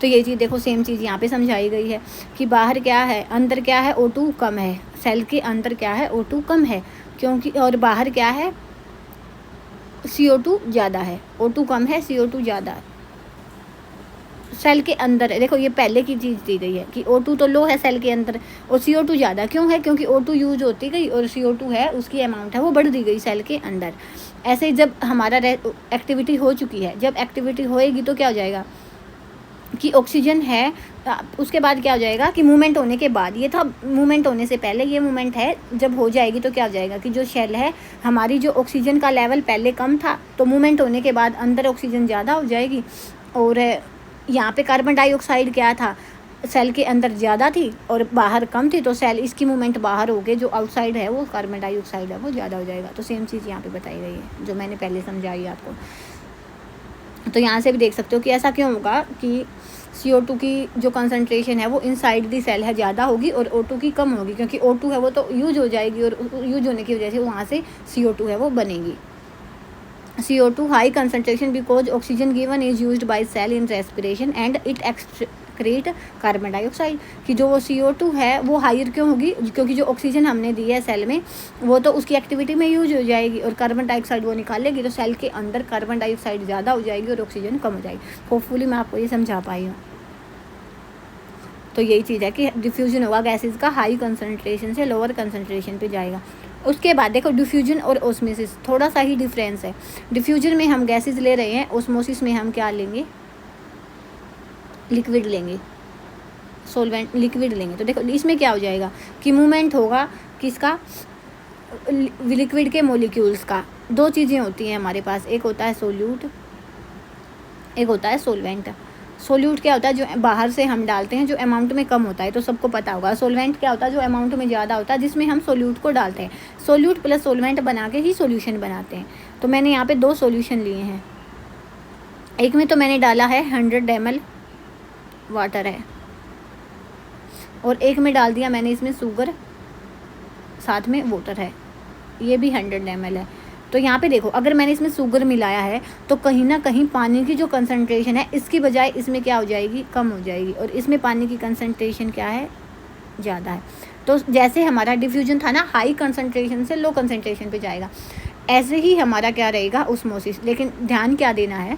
तो ये चीज़ देखो सेम चीज़ यहाँ पे समझाई गई है कि बाहर क्या है, अंदर क्या है, O2 कम है, सेल के अंदर क्या है, O2 कम है क्योंकि, और बाहर क्या है, CO2 ज़्यादा है। O2 कम है, CO2 ज़्यादा है सेल के अंदर है। देखो ये पहले की चीज़ दी गई है कि O2 तो लो है सेल के अंदर और CO2 ज़्यादा क्यों है, क्योंकि O2 यूज होती गई और CO2 है उसकी अमाउंट है वो बढ़ दी गई सेल के अंदर। ऐसे ही जब हमारा एक्टिविटी हो चुकी है, जब एक्टिविटी होएगी तो क्या हो जाएगा कि ऑक्सीजन है, उसके बाद क्या हो जाएगा कि मूवमेंट होने के बाद, ये था मूवमेंट होने से पहले, ये मूवमेंट है जब हो जाएगी तो क्या हो जाएगा कि जो शेल है हमारी, जो ऑक्सीजन का लेवल पहले कम था तो मूवमेंट होने के बाद अंदर ऑक्सीजन ज़्यादा हो जाएगी। और यहाँ पे कार्बन डाइऑक्साइड क्या था, सेल के अंदर ज़्यादा थी और बाहर कम थी, तो सेल इसकी मूवमेंट बाहर हो गई, जो आउटसाइड है वो कार्बन डाइऑक्साइड है वो ज़्यादा हो जाएगा। तो सेम चीज़ यहाँ पे बताई गई है जो मैंने पहले समझाई आपको। तो यहाँ से भी देख सकते हो कि ऐसा क्यों होगा कि CO2 की जो कंसंट्रेशन है वो इनसाइड दी सेल है ज़्यादा होगी और O2 की कम होगी, क्योंकि O2 है वो तो यूज हो जाएगी और यूज होने की वजह से वहाँ से CO2 है वो बनेगी। CO2 high concentration because oxygen given is used by cell in respiration and it excrete carbon dioxide. कि जो वो CO2 है वो हायर क्यों होगी, क्योंकि जो ऑक्सीजन हमने दी है सेल में वो तो उसकी एक्टिविटी में यूज हो जाएगी और कार्बन डाइऑक्साइड वो निकालेगी, तो सेल के अंदर कार्बन डाइऑक्साइड ज़्यादा हो जाएगी और ऑक्सीजन कम हो जाएगी। होपफुली मैं आपको ये समझा पाई हूँ। तो यही चीज़ है कि डिफ्यूजन होगा गैसेज का हाई कंसनट्रेशन से लोअर कंसनट्रेशन पे जाएगा। उसके बाद देखो डिफ्यूजन और ओस्मोसिस थोड़ा सा ही डिफरेंस है। डिफ्यूजन में हम गैसेज ले रहे हैं, ओस्मोसिस में हम क्या लेंगे, लिक्विड लेंगे, सोलवेंट लिक्विड लेंगे। तो देखो इसमें क्या हो जाएगा कि मूवमेंट होगा किसका, लिक्विड के मोलिक्यूल्स का। दो चीज़ें होती हैं हमारे पास, एक होता है सोल्यूट, एक होता है सोलवेंट। सोल्यूट क्या होता है, जो बाहर से हम डालते हैं जो अमाउंट में कम होता है, तो सबको पता होगा। सोलवेंट क्या होता है, जो अमाउंट में ज़्यादा होता है जिसमें हम सोल्यूट को डालते हैं। सोल्यूट प्लस सोलवेंट बना के ही सोल्यूशन बनाते हैं। तो मैंने यहाँ पे 2 सोल्यूशन लिए हैं। एक में तो मैंने डाला है 100 ml वाटर है और एक में डाल दिया मैंने इसमें शुगर, साथ में वाटर है, ये भी 100 ml है। तो यहाँ पे देखो अगर मैंने इसमें शुगर मिलाया है तो कहीं ना कहीं पानी की जो कंसंट्रेशन है इसकी बजाय इसमें क्या हो जाएगी, कम हो जाएगी, और इसमें पानी की कंसंट्रेशन क्या है, ज़्यादा है। तो जैसे हमारा डिफ्यूजन था ना, हाई कंसंट्रेशन से लो कंसंट्रेशन पे जाएगा, ऐसे ही हमारा क्या रहेगा, ओस्मोसिस। लेकिन ध्यान क्या देना है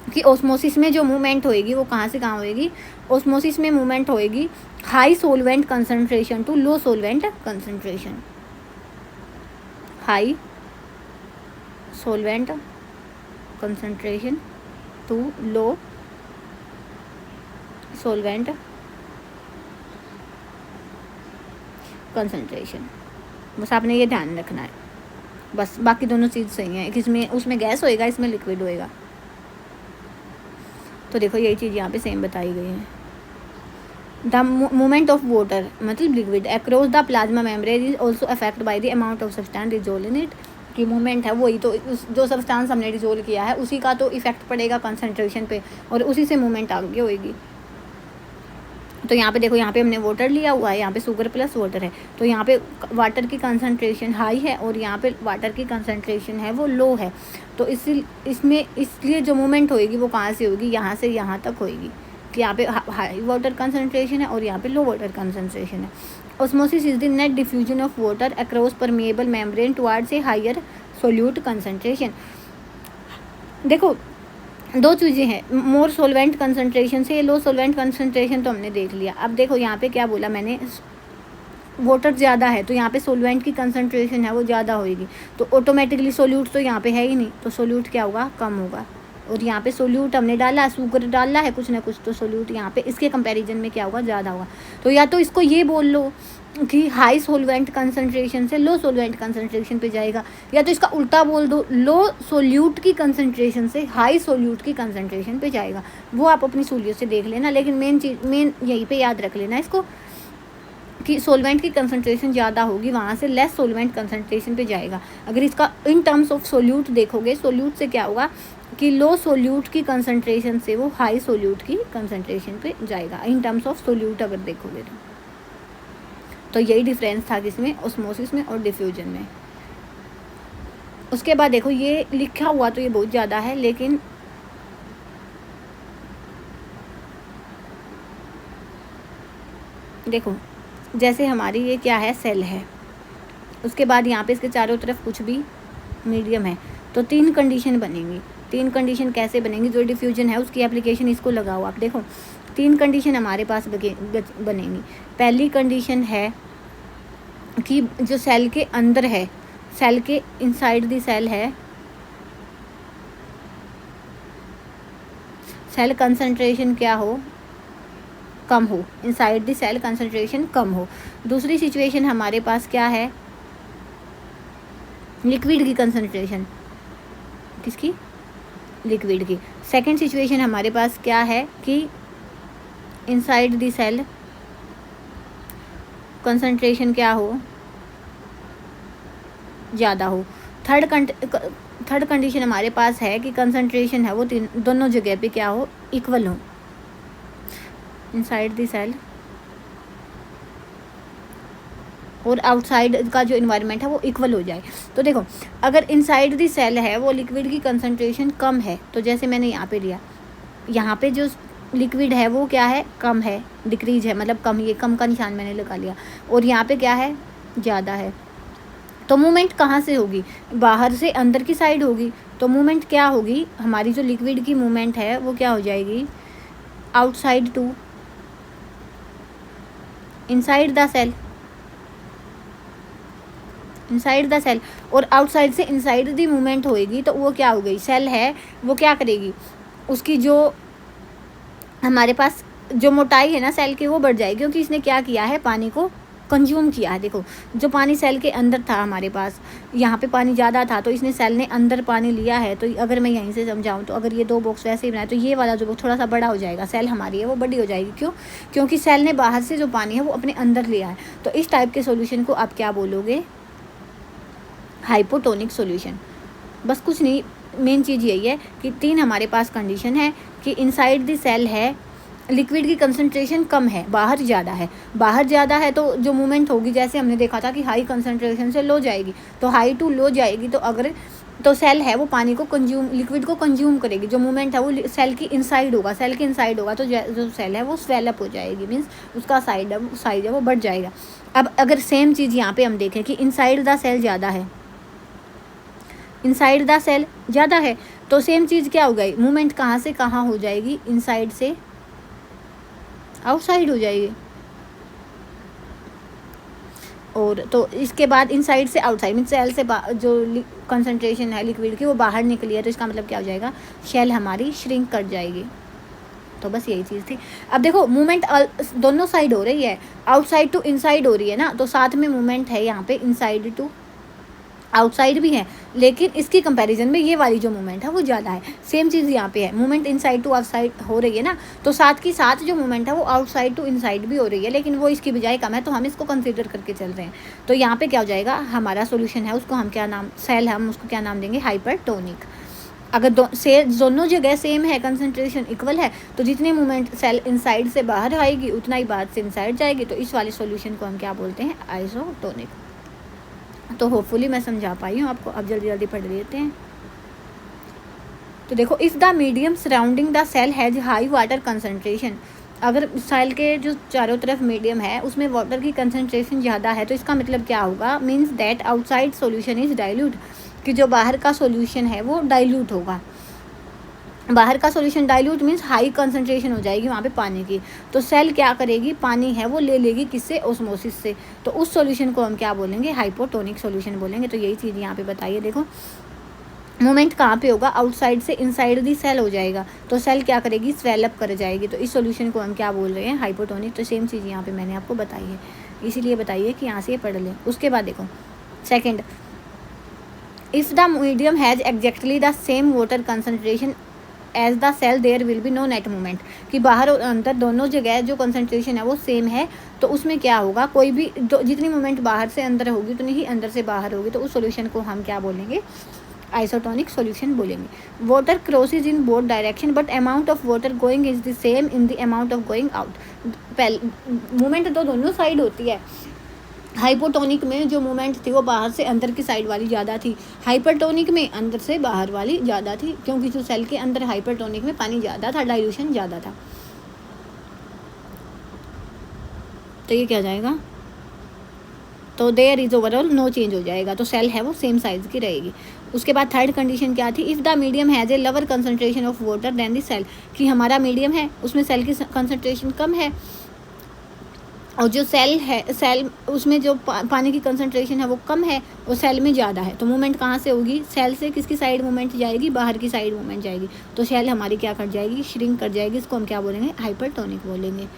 कि ओस्मोसिस में जो मूवमेंट होएगी वो कहाँ से कहाँ होएगी, ओस्मोसिस में मूवमेंट होएगी high solvent concentration to low solvent concentration, high solvent concentration to low solvent concentration। बस आपने ये ध्यान रखना है, बस बाकी दोनों चीज़ सही है कि इसमें उसमें गैस होएगा, इसमें लिक्विड होएगा। तो देखो यही चीज़ यहाँ पे सेम बताई गई है। द मूवमेंट ऑफ वाटर मतलब liquid across the plasma membrane is also affect by the amount of substance dissolve in it. की मूवमेंट है वही तो जो सब्सटेंस हमने डिसॉल्व किया है उसी का तो इफेक्ट पड़ेगा कंसंट्रेशन पे और उसी से मूवमेंट आगे होएगी। तो यहाँ पे देखो, यहाँ पे हमने वाटर लिया हुआ है, यहाँ पे शुगर प्लस वाटर है, तो यहाँ पे वाटर की कंसंट्रेशन हाई है और यहाँ पे वाटर की कंसंट्रेशन है वो लो है। तो इसमें इसलिए जो मूवमेंट होएगी वो कहाँ से होगी, यहाँ से यहाँ तक होएगी कि यहाँ पे हाई वाटर कंसंट्रेशन है और यहाँ पे लो वाटर कंसंट्रेशन है। Osmosis is the net diffusion of water across permeable membrane towards a higher solute concentration. देखो दो चीज़ें हैं, मोर सोलवेंट कंसंट्रेशन से लो सोलवेंट कंसंट्रेशन तो हमने देख लिया। अब देखो यहाँ पे क्या बोला मैंने, वाटर ज़्यादा है तो यहाँ पे सोलवेंट की कंसंट्रेशन है वो ज़्यादा होएगी, तो ऑटोमेटिकली सोल्यूट तो यहाँ पे है ही नहीं, तो सोल्यूट क्या होगा, कम होगा। और यहाँ पे सोल्यूट हमने डाला, शुगर डाला है कुछ ना कुछ, तो सोल्यूट यहाँ पे इसके कंपैरिजन में क्या होगा, ज़्यादा होगा। तो या तो इसको ये बोल लो कि हाई सोलवेंट कंसंट्रेशन से लो सोलवेंट कंसंट्रेशन पे जाएगा, या तो इसका उल्टा बोल दो, लो सोल्यूट की कंसंट्रेशन से हाई सोल्यूट की कंसंट्रेशन पे जाएगा। वो आप अपनी सूलियत से देख लेना, लेकिन मेन यहीं पे याद रख लेना इसको कि सोलवेंट की कंसंट्रेशन ज़्यादा होगी, वहाँ से लेस सोलवेंट कंसंट्रेशन पे जाएगा। अगर इसका इन टर्म्स ऑफ सोल्यूट देखोगे, सोल्यूट से क्या होगा कि लो सोल्यूट की कंसंट्रेशन से वो हाई सोल्यूट की कंसंट्रेशन पे जाएगा, इन टर्म्स ऑफ सोल्यूट अगर देखोगे तो यही डिफरेंस था किसमें, ऑस्मोसिस में और डिफ्यूजन में। उसके बाद देखो ये लिखा हुआ तो ये बहुत ज़्यादा है, लेकिन देखो जैसे हमारी ये क्या है, सेल है, उसके बाद यहाँ पे इसके चारों तरफ कुछ भी मीडियम है, तो 3 कंडीशन बनेंगी। 3 कंडीशन कैसे बनेंगी, जो डिफ्यूजन है उसकी एप्लीकेशन इसको लगाओ आप। देखो 3 कंडीशन हमारे पास बनेंगी। पहली कंडीशन है कि जो सेल के अंदर है, सेल के इनसाइड द सेल है, सेल कंसंट्रेशन क्या हो, कम हो, इनसाइड द सेल कंसंट्रेशन कम हो। दूसरी सिचुएशन हमारे पास क्या है, लिक्विड की कंसंट्रेशन, किसकी, लिक्विड की। सेकंड सिचुएशन हमारे पास क्या है कि इनसाइड द सेल कंसंट्रेशन क्या हो, ज़्यादा हो। थर्ड कंडीशन हमारे पास है कि कंसंट्रेशन है वो दोनों जगह पे क्या हो, इक्वल हो, इनसाइड द सेल और आउटसाइड का जो इन्वायरमेंट है वो इक्वल हो जाए। तो देखो अगर इनसाइड दी सेल है वो लिक्विड की कंसनट्रेशन कम है, तो जैसे मैंने यहाँ पे लिया, यहाँ पे जो लिक्विड है वो क्या है, कम है, डिक्रीज है, मतलब कम, ये कम का निशान मैंने लगा लिया, और यहाँ पे क्या है, ज़्यादा है। तो मूवमेंट कहाँ से होगी, बाहर से अंदर की साइड होगी। तो मूवमेंट क्या होगी, हमारी जो लिक्विड की मूवमेंट है वो क्या हो जाएगी, outside to inside the cell, inside the cell, और आउटसाइड से इनसाइड दी मूवमेंट होएगी। तो वो क्या हो गई, सेल है वो क्या करेगी, उसकी जो हमारे पास जो मोटाई है ना सेल की वो बढ़ जाएगी, क्योंकि इसने क्या किया है, पानी को कंज्यूम किया है। देखो जो पानी सेल के अंदर था हमारे पास, यहाँ पे पानी ज़्यादा था तो इसने सेल ने अंदर पानी लिया है। तो अगर मैं यहीं से समझाऊँ तो अगर ये दो बॉक्स वैसे ही बनाए तो ये वाला जो बॉक्स थोड़ा सा बड़ा हो जाएगा, सेल हमारी है वो बड़ी हो जाएगी। क्यों, क्योंकि सेल ने बाहर से जो पानी है वो अपने अंदर लिया है। तो इस टाइप के सोल्यूशन को आप क्या बोलोगे, हाइपोटोनिक सोल्यूशन। बस कुछ नहीं, मेन चीज़ यही है कि 3 हमारे पास कंडीशन है कि इनसाइड द सेल है लिक्विड की कंसंट्रेशन कम है, बाहर ज़्यादा है। बाहर ज़्यादा है तो जो मूवमेंट होगी, जैसे हमने देखा था कि हाई कंसंट्रेशन से लो जाएगी, तो हाई टू लो जाएगी। तो अगर तो सेल है वो पानी को कंज्यूम, लिक्विड को कंज्यूम करेगी। जो मूवमेंट है वो सेल की इनसाइड होगा, सेल के इनसाइड होगा, तो जो सेल है वो स्वेलअप हो जाएगी, मीन्स उसका साइज है वो बढ़ जाएगा। अब अगर सेम चीज़ यहाँ पे हम देखें कि इनसाइड द सेल ज़्यादा है, इनसाइड द सेल ज़्यादा है, तो सेम चीज़ क्या हो गई, मूवमेंट कहाँ से कहाँ हो जाएगी, इनसाइड से आउटसाइड हो जाएगी। और तो इसके बाद इनसाइड से आउटसाइड, मीन सेल से जो कंसंट्रेशन है लिक्विड की वो बाहर निकली है, तो इसका मतलब क्या हो जाएगा, शेल हमारी श्रिंक कर जाएगी। तो बस यही चीज़ थी। अब देखो मूवमेंट दोनों साइड हो रही है, आउटसाइड टू इनसाइड हो रही है ना, तो साथ में मूवमेंट है यहाँ पे इनसाइड टू आउटसाइड भी है, लेकिन इसकी कंपैरिजन में ये वाली जो मूवमेंट है वो ज़्यादा है। सेम चीज़ यहाँ पे है, मूवमेंट इनसाइड टू आउटसाइड हो रही है ना, तो साथ की साथ जो मूवमेंट है वो आउटसाइड टू इनसाइड भी हो रही है, लेकिन वो इसकी बजाय कम है, तो हम इसको कंसीडर करके चल रहे हैं। तो यहाँ पे क्या हो जाएगा, हमारा सोल्यूशन है उसको हम क्या नाम, सेल है हम उसको क्या नाम देंगे, हाइपरटोनिक। अगर दोनों जगह सेम है, कंसंट्रेशन इक्वल है, तो जितनी मूवमेंट सेल इनसाइड से बाहर आएगी उतना ही बाहर से इनसाइड जाएगी, तो इस वाले सोल्यूशन को हम क्या बोलते हैं, आइसोटोनिक। तो होपफुली मैं समझा पाई हूँ आपको। अब जल्दी जल्दी पढ़ लेते हैं। तो देखो, if the medium surrounding the cell has high water concentration, अगर सेल के जो चारों तरफ मीडियम है उसमें वाटर की कंसनट्रेशन ज़्यादा है, तो इसका मतलब क्या होगा, means that outside solution is dilute, कि जो बाहर का सोल्यूशन है वो डाइल्यूट होगा। बाहर का solution dilute means high concentration हो जाएगी वहाँ पे पानी की, तो सेल क्या करेगी, पानी है वो ले लेगी किससे, ओस्मोसिस से। तो उस सॉल्यूशन को हम क्या बोलेंगे, हाइपोटोनिक सॉल्यूशन बोलेंगे। तो यही चीज़ यहाँ पे बताइए। देखो मूवमेंट कहाँ पे होगा, आउटसाइड से इनसाइड दी सेल हो जाएगा, तो सेल क्या करेगी, स्वेलअप कर जाएगी। तो इस सॉल्यूशन को हम क्या बोल रहे हैं, हाइपोटोनिक। तो सेम चीज़ यहाँ पे मैंने आपको बताई है, इसीलिए बताइए कि यहाँ से ये पढ़ लें। उसके बाद देखो second, if the medium has exactly the same water concentration as the cell there will be no net movement, कि बाहर और अंदर दोनों जगह जो कंसंट्रेशन है वो सेम है, तो उसमें क्या होगा, कोई भी जितनी मूवमेंट बाहर से अंदर होगी उतनी ही अंदर से बाहर होगी। तो उस सॉल्यूशन को हम क्या बोलेंगे, आइसोटोनिक सॉल्यूशन बोलेंगे। Water crosses in both direction but amount of water going is the same in the amount of going out. Movement तो दोनों साइड होती है। हाइपोटोनिक में जो मूवमेंट थी वो बाहर से अंदर की साइड वाली ज़्यादा थी, हाइपरटोनिक में अंदर से बाहर वाली ज़्यादा थी, क्योंकि जो सेल के अंदर हाइपरटोनिक में पानी ज़्यादा था, डाइल्यूशन ज़्यादा था। तो ये क्या जाएगा, तो there is overall no change हो जाएगा, तो सेल है वो सेम साइज़ की रहेगी। उसके बाद थर्ड कंडीशन क्या थी, if the medium has a lower concentration of water than the cell, कि हमारा मीडियम है उसमें सेल की कंसनट्रेशन कम है, और जो सेल है, सेल उसमें जो पानी की कंसंट्रेशन है वो कम है और सेल में ज़्यादा है। तो मूवमेंट कहाँ से होगी, सेल से किसकी साइड मूवमेंट जाएगी, बाहर की साइड मूवमेंट जाएगी, तो सेल हमारी क्या कर जाएगी, श्रिंक कर जाएगी। इसको हम क्या बोलेंगे, हाइपरटोनिक बोलेंगे।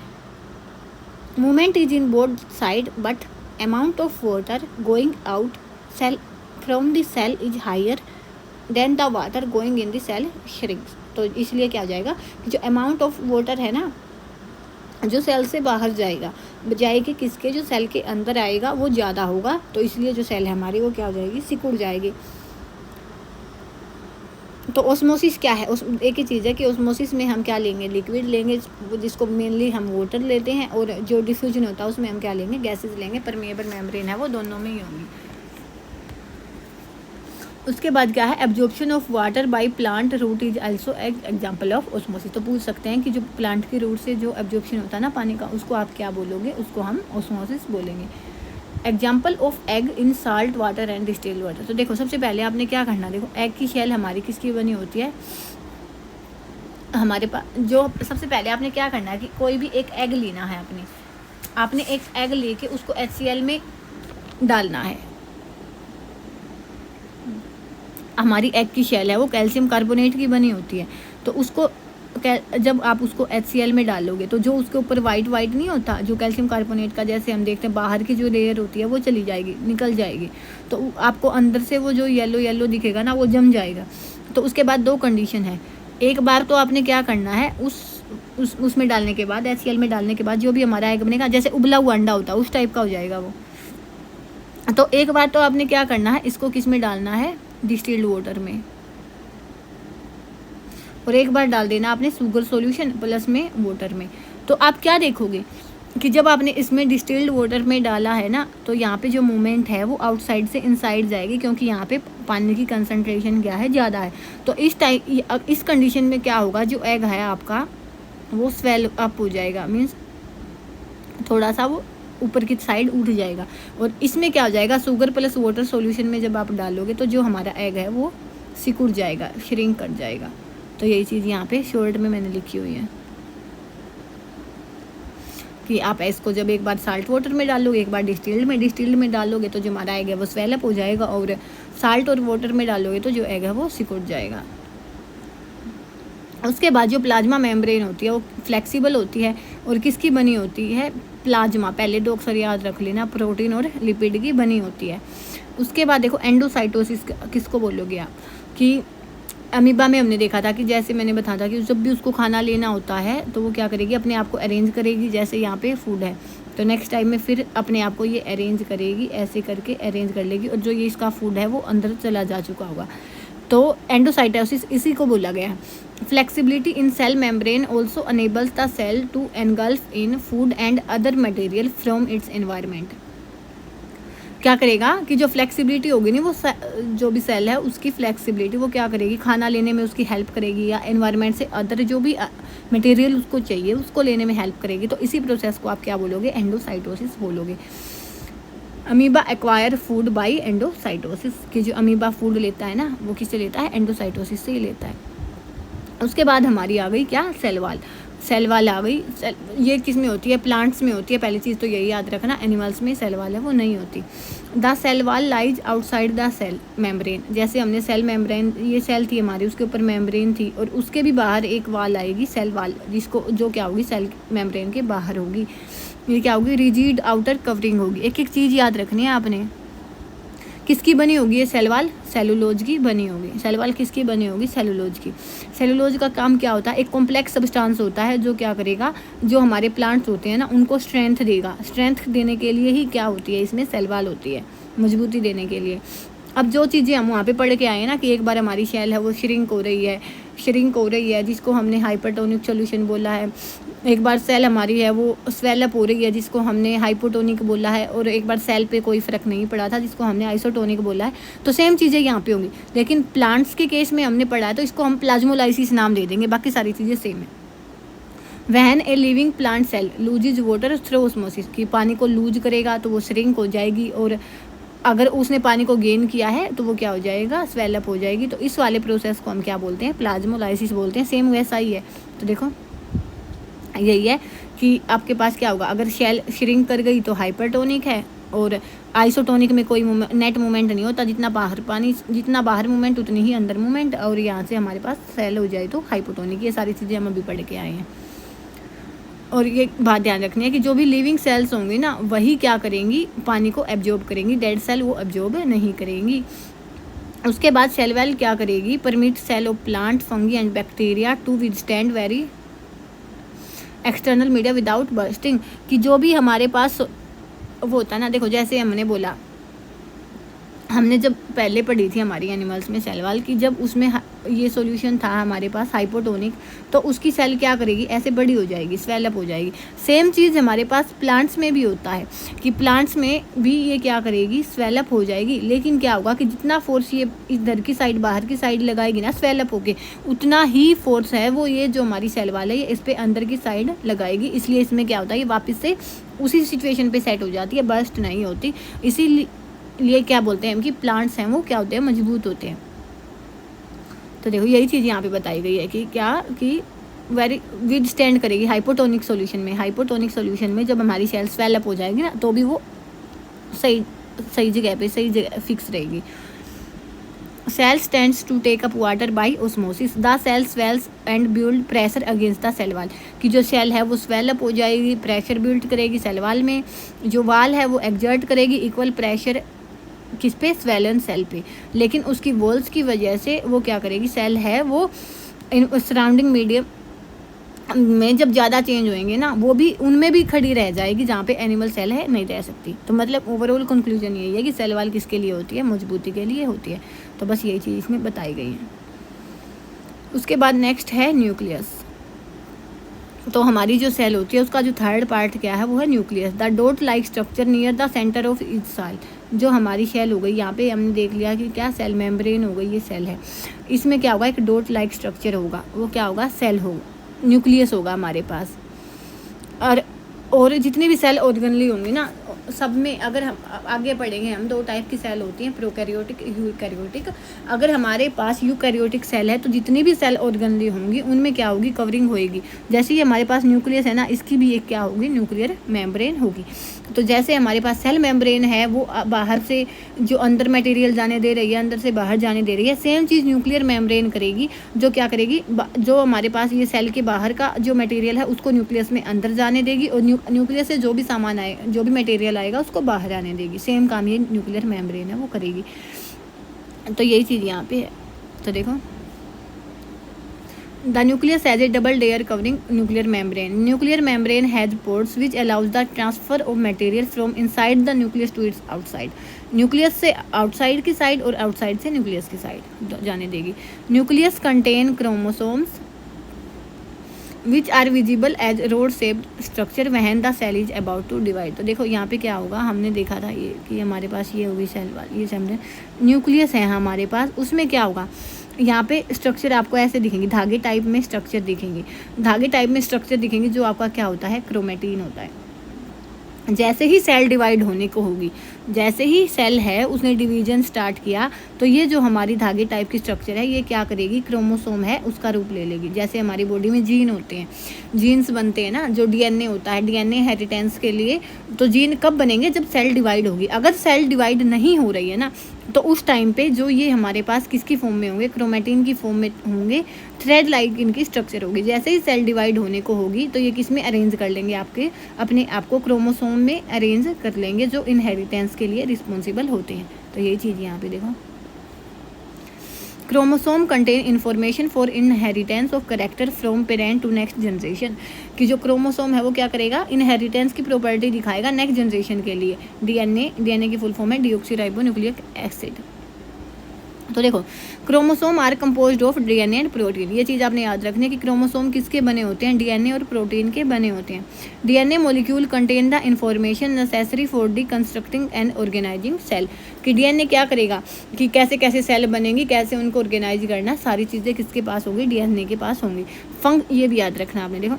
Movement is in both side but amount of water going out cell from the cell is higher than the water going in the cell shrinks. तो इसलिए क्या हो जाएगा कि जो अमाउंट ऑफ वाटर है ना जो सेल से बाहर जाएगा, बजाय कि किसके, जो सेल के अंदर आएगा वो ज़्यादा होगा, तो इसलिए जो सेल है हमारी वो क्या हो जाएगी, सिकुड़ जाएगी। तो ऑस्मोसिस क्या है? एक ही चीज़ है कि ऑस्मोसिस में हम क्या लेंगे, लिक्विड लेंगे जिसको मेनली हम वाटर लेते हैं, और जो डिफ्यूजन होता है उसमें हम क्या लेंगे, गैसेस लेंगे। परमेएबल मेम्ब्रेन है वो दोनों में ही होंगी। उसके बाद क्या है, absorption of water by plant root is also example of osmosis. तो पूछ सकते हैं कि जो प्लांट की रूट से जो एब्जॉर्प्शन होता है ना पानी का, उसको आप क्या बोलोगे? उसको हम ऑस्मोसिस बोलेंगे। Example of egg in salt water and distilled water. तो देखो सबसे पहले आपने क्या करना, देखो एग की शेल हमारी किसकी बनी होती है, हमारे पास जो सबसे पहले आपने क्या करना है कि कोई भी एक एग लेना है आपने एक एग लेके उसको HCl में डालना है। हमारी एग की शेल है वो कैल्शियम कार्बोनेट की बनी होती है, तो उसको जब आप उसको HCl में डालोगे तो जो उसके ऊपर वाइट नहीं होता जो कैल्शियम कार्बोनेट का, जैसे हम देखते हैं बाहर की जो लेयर होती है वो चली जाएगी, निकल जाएगी, तो आपको अंदर से वो जो येलो दिखेगा ना वो जम जाएगा। तो उसके बाद दो कंडीशन है, एक बार तो आपने क्या करना है उसमें डालने के बाद, HCl में डालने के बाद जो भी हमारा एग बनेगा जैसे उबला हुआ अंडा होता है उस टाइप का हो जाएगा वो। तो एक बार तो आपने क्या करना है, इसको किस में डालना है, डिस्टिल्ड वाटर में, और एक बार डाल देना आपने शुगर सॉल्यूशन प्लस में वाटर में। तो आप क्या देखोगे कि जब आपने इसमें डिस्टिल्ड वाटर में डाला है ना, तो यहाँ पे जो मूवमेंट है वो आउटसाइड से इनसाइड जाएगी, क्योंकि यहाँ पे पानी की कंसंट्रेशन क्या है, ज़्यादा है। तो इस कंडीशन में क्या होगा, जो एग है आपका वो स्वेल अप हो जाएगा, मीन्स थोड़ा सा वो ऊपर की साइड उठ जाएगा। और इसमें क्या हो जाएगा, शुगर प्लस वाटर सॉल्यूशन में जब आप डालोगे तो जो हमारा एग है वो सिकुड़ जाएगा, श्रिंक कर जाएगा। तो यही चीज़ यहाँ पे शॉर्ट में मैंने लिखी हुई है कि आप इसको जब एक बार साल्ट वाटर में डालोगे, एक बार डिस्टिल्ड में डालोगे तो जो हमारा एग है वो स्वेल अप हो जाएगा, और साल्ट और वाटर में डालोगे तो जो एग है वो सिकुड़ जाएगा। उसके बाद जो प्लाज्मा मेम्ब्रेन होती है वो फ्लेक्सिबल होती है, और किसकी बनी होती है, प्लाज्मा, पहले दो अक्षर याद रख लेना, प्रोटीन और लिपिड की बनी होती है। उसके बाद देखो एंडोसाइटोसिस किसको बोलोगे आप, कि अमीबा में हमने देखा था कि जैसे मैंने बताया था कि जब भी उसको खाना लेना होता है तो वो क्या करेगी, अपने आप को अरेंज करेगी, जैसे यहाँ पे फूड है तो नेक्स्ट टाइम में फिर अपने आप को ये अरेंज करेगी, ऐसे करके अरेंज कर लेगी, और जो ये इसका फूड है वो अंदर चला जा चुका होगा। तो एंडोसाइटोसिस इसी को बोला गया है। Flexibility in cell membrane also enables the cell to engulf in food and other material from its environment. क्या करेगा कि जो फ्लेक्सिबिलिटी होगी ना, वो जो भी सेल है उसकी फ्लेक्सिबिलिटी वो क्या करेगी, खाना लेने में उसकी हेल्प करेगी, या एनवायरनमेंट से अदर जो भी मटेरियल उसको चाहिए उसको लेने में हेल्प करेगी। तो इसी प्रोसेस को आप क्या बोलोगे, एंडोसाइटोसिस बोलोगे। Amoeba acquire food by endocytosis, कि जो अमीबा फूड लेता है ना वो किससे लेता है, एंडोसाइटोसिस से ही लेता है। उसके बाद हमारी आ गई क्या, सेल वॉल आ गई। ये किस में होती है, प्लांट्स में होती है, पहली चीज़ तो यही याद रखना, एनिमल्स में सेल वॉल है वो नहीं होती। The cell wall lies outside the cell membrane, जैसे हमने सेल मेम्ब्रेन, ये सेल थी हमारी, उसके ऊपर मेम्ब्रेन थी, और उसके भी बाहर एक वॉल आएगी, सेल वॉल, जिसको जो क्या होगी, सेल मेम्ब्रेन के बाहर होगी। ये क्या होगी, रिजिड आउटर कवरिंग होगी। एक एक चीज़ याद रखनी है आपने, किसकी बनी होगी ये सेल वॉल, सेलुलोज की बनी होगी। सेल वॉल किसकी बनी होगी, सेलुलोज की। सेलुलोज का काम क्या होता है, एक कॉम्प्लेक्स सब्सटेंस होता है जो क्या करेगा, जो हमारे प्लांट्स होते हैं ना उनको स्ट्रेंथ देगा। स्ट्रेंथ देने के लिए ही क्या होती है, इसमें सेल वॉल होती है, मजबूती देने के लिए। अब जो चीज़ें हम वहाँ पे पढ़ के आए हैं ना कि एक बार हमारी शेल है वो श्रिंक हो रही है जिसको हमने हाइपरटोनिक सॉल्यूशन बोला है, एक बार सेल हमारी है वो स्वेलअप हो रही है जिसको हमने हाइपोटोनिक बोला है, और एक बार सेल पे कोई फ़र्क नहीं पड़ा था जिसको हमने आइसोटोनिक बोला है। तो सेम चीज़ें यहाँ पे होंगी, लेकिन प्लांट्स के केस में हमने पढ़ा है तो इसको हम प्लाज्मोलाइसिस नाम दे देंगे, बाकी सारी चीज़ें सेम है। When a living plant cell loses water through osmosis, कि पानी को लूज करेगा तो वो श्रिंक हो जाएगी, और अगर उसने पानी को गेन किया है तो वो क्या हो जाएगा, स्वेलअप हो जाएगी। तो इस वाले प्रोसेस को हम क्या बोलते हैं, प्लाज्मोलाइसिस बोलते हैं। सेम वैसा ही है। तो देखो यही है कि आपके पास क्या होगा, अगर शेल श्रिंक कर गई तो हाइपरटोनिक है, और आइसोटोनिक में कोई नेट मूवमेंट नहीं होता, जितना बाहर मूवमेंट उतनी ही अंदर मूवमेंट, और यहाँ से हमारे पास सेल हो जाए तो हाइपोटोनिक। ये सारी चीज़ें हम अभी पढ़ के आए हैं। और ये बात ध्यान रखनी है कि जो भी लिविंग सेल्स होंगी ना वही क्या करेंगी, पानी को एब्जॉर्ब करेंगी, डेड सेल वो एब्जॉर्ब नहीं करेंगी। उसके बाद सेल वॉल क्या करेगी, permit cell of plant, fungi and bacteria to withstand very external media without bursting, कि जो भी हमारे पास वो होता है ना, देखो जैसे हमने बोला हमने जब पहले पढ़ी थी हमारी एनिमल्स में सेल वॉल की, जब उसमें ये सॉल्यूशन था हमारे पास हाइपोटोनिक, तो उसकी सेल क्या करेगी, ऐसे बड़ी हो जाएगी, स्वेलअप हो जाएगी। सेम चीज़ हमारे पास प्लांट्स में भी होता है कि प्लांट्स में भी ये क्या करेगी, स्वेलअप हो जाएगी। लेकिन क्या होगा कि जितना फोर्स ये इधर की साइड बाहर की साइड लगाएगी ना स्वेलअप होके, उतना ही फोर्स है वो ये जो हमारी सेल वॉल है ये इस पर अंदर की साइड लगाएगी। इसलिए इसमें क्या होता है, ये वापस से उसी सिचुएशन पे सेट हो जाती है, बर्स्ट नहीं होती। इसीलिए क्या बोलते हैं हम कि प्लांट्स हैं वो क्या होते हैं, मजबूत होते हैं। तो देखो यही चीज़ यहाँ पे बताई गई है कि क्या कि वेरी विद स्टैंड करेगी हाइपोटोनिक सॉल्यूशन में। हाइपोटोनिक सॉल्यूशन में जब हमारी सेल स्वेलअप हो जाएगी ना, तो भी वो सही जगह पे सही जगह फिक्स रहेगी। Cell stands to take up water by osmosis, the cell swells and build pressure against the cell wall, कि जो सेल है वो स्वेलअप हो जाएगी, प्रेशर बिल्ड करेगी सेल वाल में, जो वाल है वो एक्सर्ट करेगी इक्वल प्रेशर किस पे, स्वेलन सेल पे। लेकिन उसकी वॉल्स की वजह से वो क्या करेगी, सेल है वो सराउंडिंग मीडियम में जब ज़्यादा चेंज होंगे ना, वो भी उनमें भी खड़ी रह जाएगी, जहाँ पे एनिमल सेल है नहीं रह सकती। तो मतलब ओवरऑल कंक्लूजन यही है कि सेल वाल किसके लिए होती है, मजबूती के लिए होती है। तो बस यही चीज़ इसमें बताई गई है। उसके बाद नेक्स्ट है न्यूक्लियस। तो हमारी जो सेल होती है उसका जो थर्ड पार्ट क्या है वो है nucleus, the dot like structure near the centre of each cell. जो हमारी सेल हो गई, यहाँ पे हमने देख लिया कि क्या सेल मेम्ब्रेन हो गई, ये सेल है, इसमें क्या होगा, एक डॉट लाइक स्ट्रक्चर होगा, वो क्या होगा, सेल होगा, न्यूक्लियस होगा हमारे पास। और जितनी भी सेल ऑर्गेनली होंगी ना, सब में अगर हम आगे पढ़ेंगे हम, दो टाइप की सेल होती हैं, प्रोकैरियोटिक, यूकैरियोटिक। अगर हमारे पास यूकैरियोटिक सेल है तो जितनी भी सेल ऑर्गेनली होंगी उनमें क्या होगी, कवरिंग होएगी। जैसे ही हमारे पास न्यूक्लियस है ना, इसकी भी एक क्या होगी, न्यूक्लियर मेम्ब्रेन होगी। तो जैसे हमारे पास सेल मेम्ब्रेन है वो बाहर से जो अंदर मटेरियल जाने दे रही है, अंदर से बाहर जाने दे रही है, सेम चीज़ न्यूक्लियर मेम्ब्रेन करेगी। जो क्या करेगी, जो हमारे पास ये सेल के बाहर का जो मटेरियल है उसको न्यूक्लियस में अंदर जाने देगी, और न्यूक्लियस से जो भी सामान आए, जो भी मटेरियल आएगा उसको बाहर आने देगी। सेम काम ये न्यूक्लियर मेम्ब्रेन है वो करेगी। तो यही चीज़ यहाँ पे है। तो देखो, the nucleus has a double layer covering nuclear membrane. Nuclear membrane has pores which allows the transfer of material from inside the nucleus to its outside. Nucleus से आउटसाइड की साइड और आउटसाइड से न्यूक्लियस की side जाने देगी। Nucleus contain chromosomes which are visible as rod shaped structure when the cell is about to divide. तो देखो यहाँ पे क्या होगा, हमने देखा था ये कि हमारे पास ये होगी सेल वाली, ये सेल न्यूक्लियस है हमारे पास, उसमें क्या होगा, यहाँ पे स्ट्रक्चर आपको ऐसे दिखेंगे, धागे टाइप में स्ट्रक्चर दिखेंगे, धागे टाइप में स्ट्रक्चर दिखेंगे, जो आपका क्या होता है, क्रोमेटिन होता है। जैसे ही सेल डिवाइड होने को होगी, जैसे ही सेल है उसने डिवीजन स्टार्ट किया, तो ये जो हमारी धागे टाइप की स्ट्रक्चर है ये क्या करेगी, क्रोमोसोम है उसका रूप ले लेगी। जैसे हमारी बॉडी में जीन होते हैं, जीन्स बनते हैं ना, जो डीएनए होता है, डीएनए हेरिटेंस के लिए। तो जीन कब बनेंगे, जब सेल डिवाइड होगी। अगर सेल डिवाइड नहीं हो रही है ना, तो उस टाइम पे जो ये हमारे पास किसकी फॉर्म में होंगे, क्रोमेटिन की फॉर्म में होंगे, थ्रेड लाइक इनकी स्ट्रक्चर होगी। जैसे ही सेल डिवाइड होने को होगी तो ये किस में अरेंज कर लेंगे, आपके अपने आप को क्रोमोसोम में अरेंज कर लेंगे, जो इनहेरिटेंस के लिए रिस्पॉन्सिबल होते हैं। तो यही चीज़ यहाँ पे देखो, chromosome contain information for inheritance of character from parent to next generation, कि जो क्रोमोसोम है वो क्या करेगा, इनहेरिटेंस की प्रॉपर्टी दिखाएगा नेक्स्ट जनरेशन के लिए। डीएनए की फुल फॉर्म है डीऑक्सी न्यूक्लिक एसिड। तो देखो, chromosome are composed of DNA and protein. ये चीज़ आपने याद रखनी है कि क्रोमोसोम किसके बने होते हैं, डीएनए और प्रोटीन के बने होते हैं। DNA molecule contain the information necessary for the constructing and organizing cell, कि डीएनए क्या करेगा कि कैसे कैसे सेल बनेंगी, कैसे उनको ऑर्गेनाइज करना, सारी चीज़ें किसके पास होगी, डीएनए के पास होंगी। ये भी याद रखना आपने। देखो,